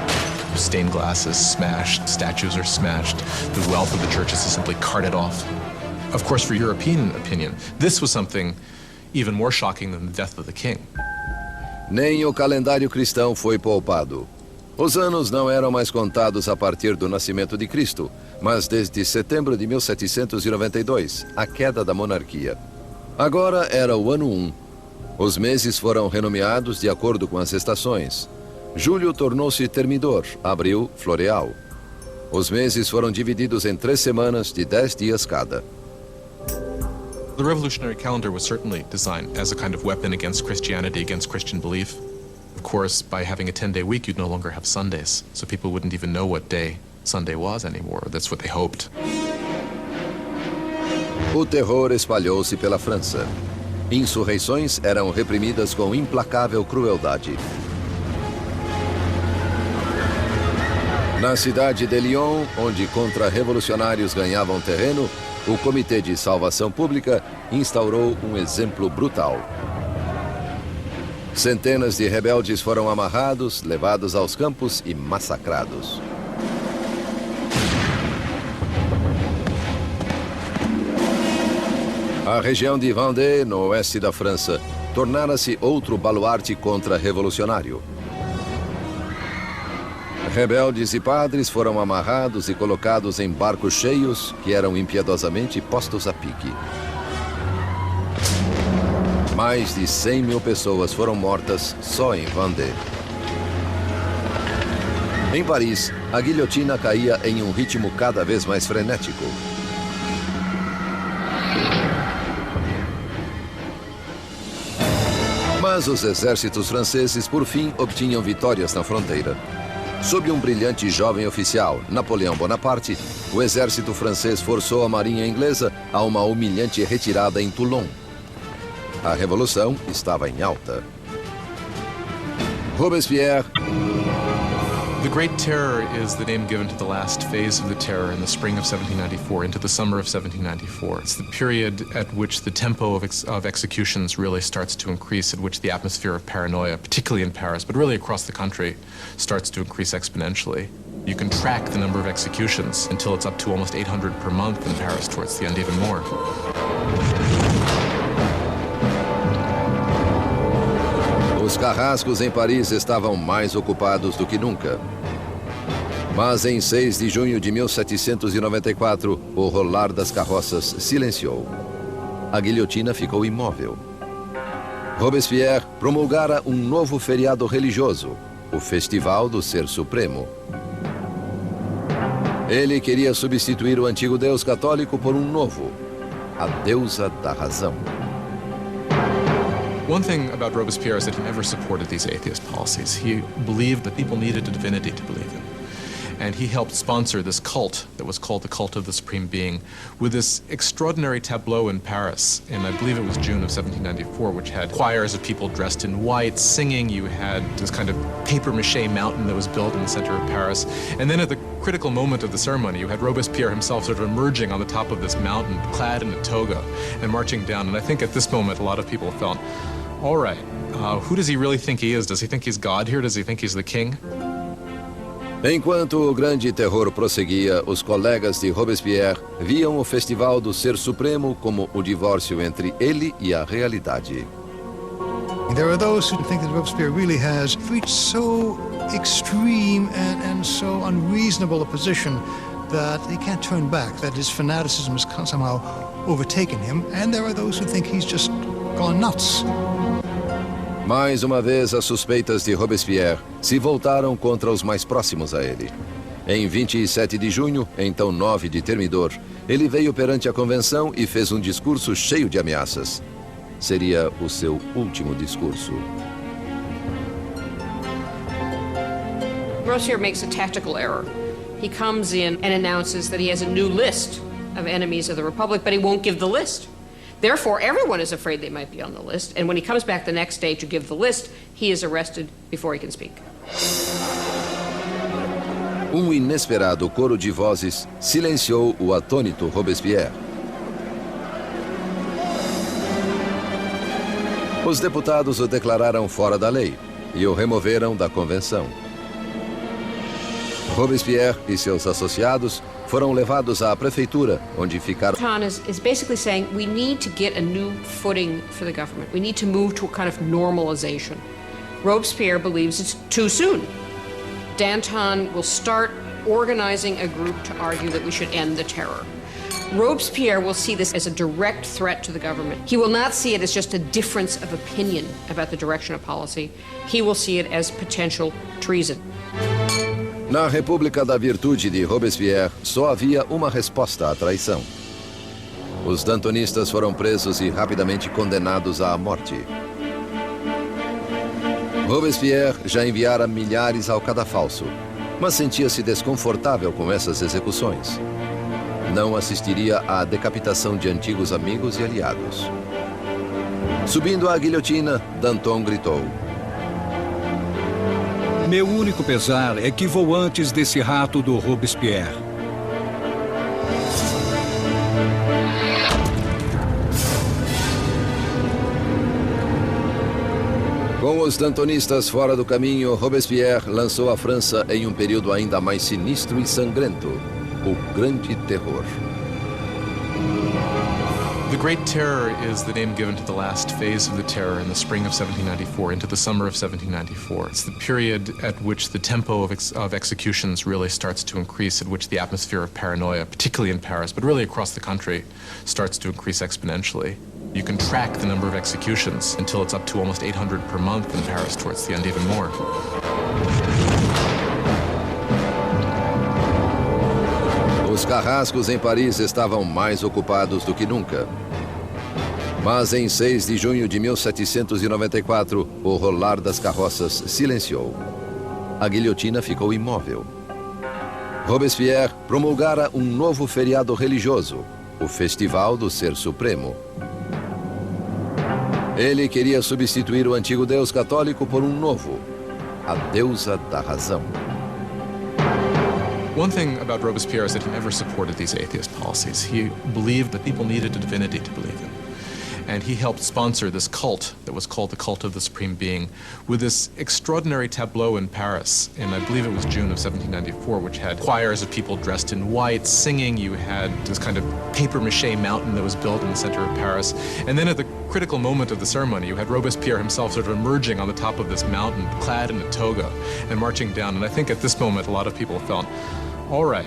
Stained glass is smashed, statues are smashed. The wealth of the churches is simply carted off. Of course, for European opinion, this was something even more shocking than the death of the king. Nem o calendário cristão foi poupado. Os anos não eram mais contados a partir do nascimento de Cristo, mas desde setembro de 1792, a queda da monarquia. Agora era o ano 1. Os meses foram renomeados de acordo com as estações. Julho tornou-se termidor, abril, floreal. Os meses foram divididos em 3 semanas de 10 dias cada. The revolutionary calendar was certainly designed as a kind of weapon against Christianity, against Christian belief. Of course, by having a 10-day week, you'd no longer have Sundays, so people wouldn't even know what day Sunday was anymore. That's what they hoped. O terror espalhou-se pela França. Insurreições eram reprimidas com implacável crueldade. Na cidade de Lyon, onde contra-revolucionários ganhavam terreno, o Comitê de Salvação Pública instaurou um exemplo brutal. Centenas de rebeldes foram amarrados, levados aos campos e massacrados. A região de Vendée, no oeste da França, tornara-se outro baluarte contra-revolucionário. Rebeldes e padres foram amarrados e colocados em barcos cheios que eram impiedosamente postos a pique. Mais de 100 mil pessoas foram mortas só em Vendée. Em Paris, a guilhotina caía em um ritmo cada vez mais frenético. Mas os exércitos franceses, por fim, obtinham vitórias na fronteira. Sob um brilhante jovem oficial, Napoleão Bonaparte, o exército francês forçou a marinha inglesa a uma humilhante retirada em Toulon. A revolução estava em alta. Robespierre. The Great Terror is the name given to the last phase of the terror in the spring of 1794 into the summer of 1794. It's the period at which the tempo of executions really starts to increase, at which the atmosphere of paranoia, particularly in Paris, but really across the country, starts to increase exponentially. You can track the number of executions until it's up to almost 800 per month in Paris, towards the end even more. Os carrascos em Paris estavam mais ocupados do que nunca. Mas em 6 de junho de 1794, o rolar das carroças silenciou. A guilhotina ficou imóvel. Robespierre promulgara um novo feriado religioso, o Festival do Ser Supremo. Ele queria substituir o antigo Deus católico por um novo, a deusa da razão. One thing about Robespierre is that he never supported these atheist policies. He believed that people needed a divinity to believe in. And he helped sponsor this cult that was called the Cult of the Supreme Being with this extraordinary tableau in Paris in, I believe it was June of 1794, which had choirs of people dressed in white singing. You had this kind of papier-mâché mountain that was built in the center of Paris. And then at the critical moment of the ceremony, you had Robespierre himself sort of emerging on the top of this mountain, clad in a toga, and marching down. And I think at this moment, a lot of people felt, all right, who does he really think he is? Does he think he's God here? Does he think he's the king? Enquanto o grande terror prosseguia, os colegas de Robespierre viam o Festival do Ser Supremo como o divórcio entre ele e a realidade. There are those who think that Robespierre really has reached so extreme and so unreasonable a position that he can't turn back, that his fanaticism has somehow overtaken him, and there are those who think he's just gone nuts. Mais uma vez, as suspeitas de Robespierre se voltaram contra os mais próximos a ele. Em 27 de junho, então 9 de Termidor, ele veio perante a convenção e fez um discurso cheio de ameaças. Seria o seu último discurso. Robespierre makes a tactical error. He comes in and announces that he has a new list of enemies of the Republic, but he won't give the list. Therefore, everyone is afraid they might be on the list, and when he comes back the next day to give the list, he is arrested before he can speak. Inesperado coro de vozes silenciou o atônito Robespierre. Os deputados o declararam fora da lei e o removeram da convenção. Robespierre e seus associados foram levados à prefeitura, onde ficaram. Danton is basically saying we need to get a new footing for the government. We need to move to a kind of normalization. Robespierre believes it's too soon. Danton will start organizing a group to argue that we should end the terror. Robespierre will see this as a direct threat to the government. He will not see it as just a difference of opinion about the direction of policy. He will see it as potential treason. Na República da Virtude de Robespierre, só havia uma resposta à traição. Os dantonistas foram presos e rapidamente condenados à morte. Robespierre já enviara milhares ao cadafalso, mas sentia-se desconfortável com essas execuções. Não assistiria à decapitação de antigos amigos e aliados. Subindo à guilhotina, Danton gritou: Meu único pesar é que vou antes desse rato do Robespierre. Com os dantonistas fora do caminho, Robespierre lançou a França em um período ainda mais sinistro e sangrento, o Grande Terror. The Great Terror is the name given to the last phase of the terror in the spring of 1794 into the summer of 1794. It's the period at which the tempo of executions really starts to increase, at which the atmosphere of paranoia, particularly in Paris, but really across the country, starts to increase exponentially. You can track the number of executions until it's up to almost 800 per month in Paris, towards the end even more. Os carrascos em Paris estavam mais ocupados do que nunca. Mas em 6 de junho de 1794, o rolar das carroças silenciou. A guilhotina ficou imóvel. Robespierre promulgara um novo feriado religioso, o Festival do Ser Supremo. Ele queria substituir o antigo Deus católico por um novo, a deusa da razão. One thing about Robespierre is that he never supported these atheist policies. He believed that people needed a divinity to believe in. And he helped sponsor this cult that was called the Cult of the Supreme Being with this extraordinary tableau in Paris in, I believe it was June of 1794, which had choirs of people dressed in white singing. You had this kind of papier-mâché mountain that was built in the center of Paris. And then at the critical moment of the ceremony, you had Robespierre himself sort of emerging on the top of this mountain, clad in a toga, and marching down. And I think at this moment, a lot of people felt, all right,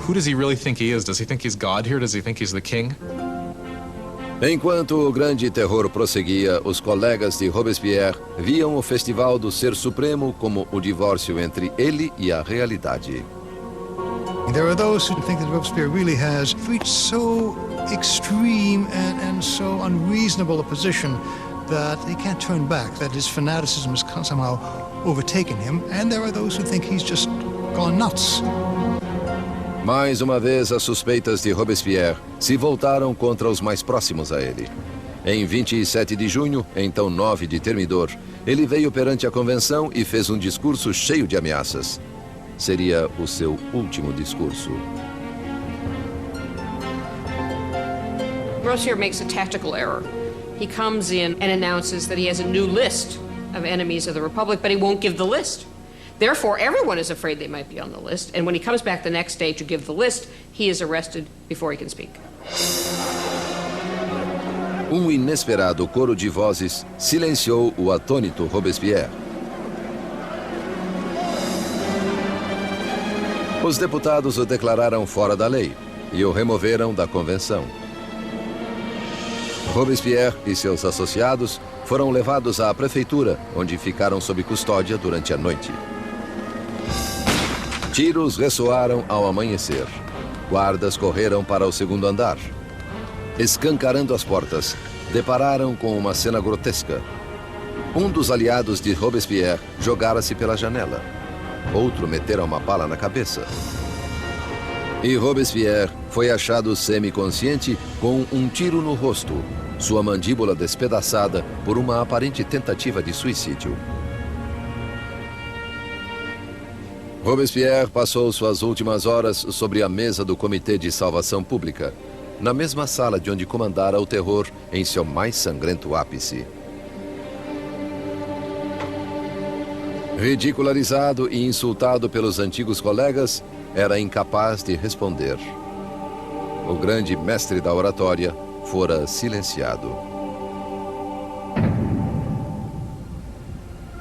who does he really think he is? Does he think he's God here? Does he think he's the king? Enquanto o grande terror prosseguia, os colegas de Robespierre viam o Festival do Ser Supremo como o divórcio entre ele e a realidade. There are those who think that Robespierre really has reached so extreme and so unreasonable a position that he can't turn back, that his fanaticism has somehow overtaken him, and there are those who think he's just gone nuts. Mais uma vez, as suspeitas de Robespierre se voltaram contra os mais próximos a ele. Em 27 de junho, então 9 de Termidor, ele veio perante a convenção e fez um discurso cheio de ameaças. Seria o seu último discurso. Robespierre makes a tactical error. He comes in and announces that he has a new list of enemies of the Republic, but he won't give the list. Therefore, everyone is afraid they might be on the list, and when he comes back the next day to give the list, he is arrested before he can speak. Inesperado coro de vozes silenciou o atônito Robespierre. Os deputados o declararam fora da lei e o removeram da convenção. Robespierre e seus associados foram levados à prefeitura, onde ficaram sob custódia durante a noite. Tiros ressoaram ao amanhecer. Guardas correram para o segundo andar. Escancarando as portas, depararam com uma cena grotesca. Um dos aliados de Robespierre jogara-se pela janela. Outro metera uma bala na cabeça. E Robespierre foi achado semiconsciente com um tiro no rosto, sua mandíbula despedaçada por uma aparente tentativa de suicídio. Robespierre passou suas últimas horas sobre a mesa do Comitê de Salvação Pública, na mesma sala de onde comandara o terror em seu mais sangrento ápice. Ridicularizado e insultado pelos antigos colegas, era incapaz de responder. O grande mestre da oratória fora silenciado.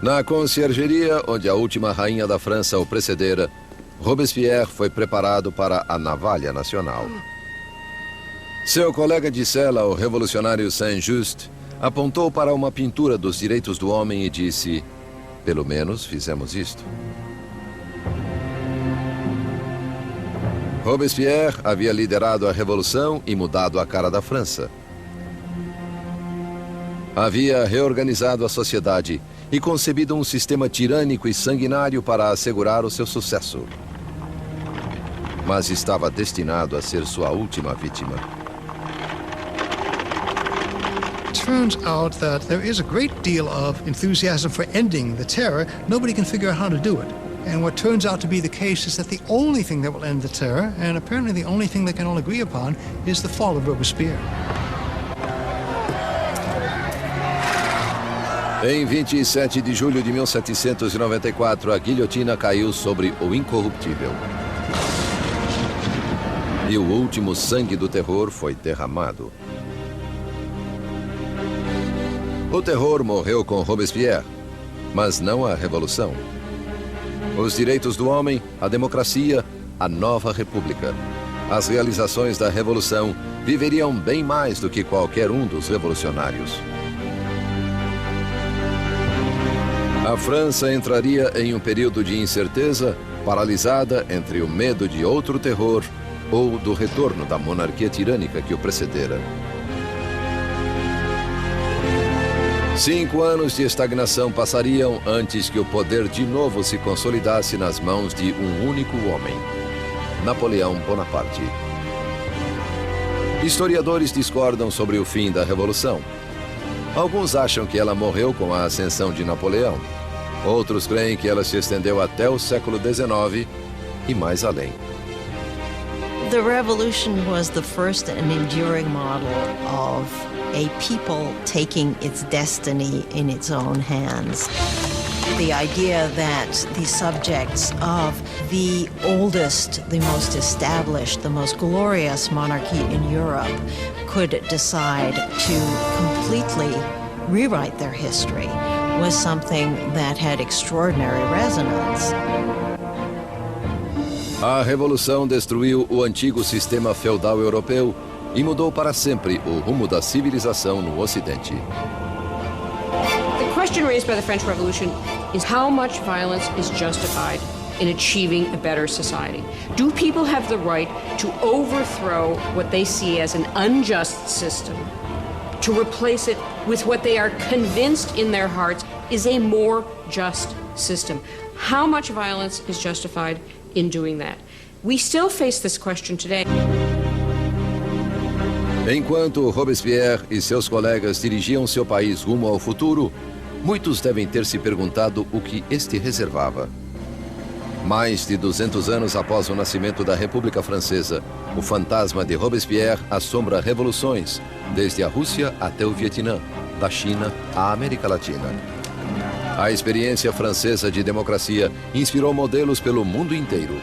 Na conciergeria, onde a última rainha da França o precedera, Robespierre foi preparado para a navalha nacional. Seu colega de cela, o revolucionário Saint-Just, apontou para uma pintura dos direitos do homem e disse: "Pelo menos fizemos isto." Robespierre havia liderado a revolução e mudado a cara da França. Havia reorganizado a sociedade e concebido um sistema tirânico e sanguinário para assegurar o seu sucesso. Mas estava destinado a ser sua última vítima. Turns out that there is a great deal of enthusiasm for ending the terror. Nobody can figure out how to do it. And what turns out to be the case is that the only thing that will end the terror, and apparently the only thing they can all agree upon, is the fall of Robespierre. Em 27 de julho de 1794, a guilhotina caiu sobre o incorruptível. E o último sangue do terror foi derramado. O terror morreu com Robespierre, mas não a revolução. Os direitos do homem, a democracia, a nova república. As realizações da revolução viveriam bem mais do que qualquer um dos revolucionários. A França entraria em um período de incerteza, paralisada entre o medo de outro terror ou do retorno da monarquia tirânica que o precedera. 5 anos de estagnação passariam antes que o poder de novo se consolidasse nas mãos de um único homem, Napoleão Bonaparte. Historiadores discordam sobre o fim da Revolução. Alguns acham que ela morreu com a ascensão de Napoleão. Outros creem que ela se estendeu até o século XIX e mais além. The revolution was the first and enduring model of a people taking its destiny in its own hands. The idea that the subjects of the oldest, the most established, the most glorious monarchy in Europe could decide to completely rewrite their history was something that had extraordinary resonance. A Revolução destruiu o antigo sistema feudal europeu e mudou para sempre o rumo da civilização no Ocidente. The question raised by the French Revolution is how much violence is justified in achieving a better society. Do people have the right to overthrow what they see as an unjust system, to replace it with what they are convinced in their hearts is a more just system? How much violence is justified in doing that. We still face this question today. Enquanto Robespierre e seus colegas dirigiam seu país rumo ao futuro, muitos devem ter se perguntado o que este reservava. Mais de 200 anos após o nascimento da República Francesa, o fantasma de Robespierre assombra revoluções, desde a Rússia até o Vietnã, da China à América Latina. A experiência francesa de democracia inspirou modelos pelo mundo inteiro.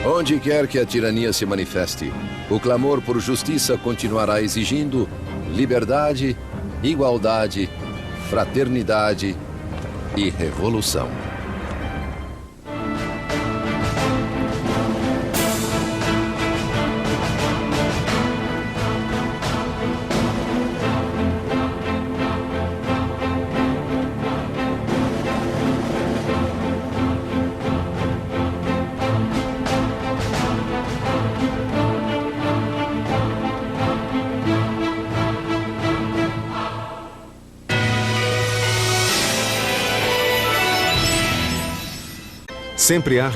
Onde quer que a tirania se manifeste, o clamor por justiça continuará exigindo liberdade, igualdade, fraternidade e revolução. Sempre há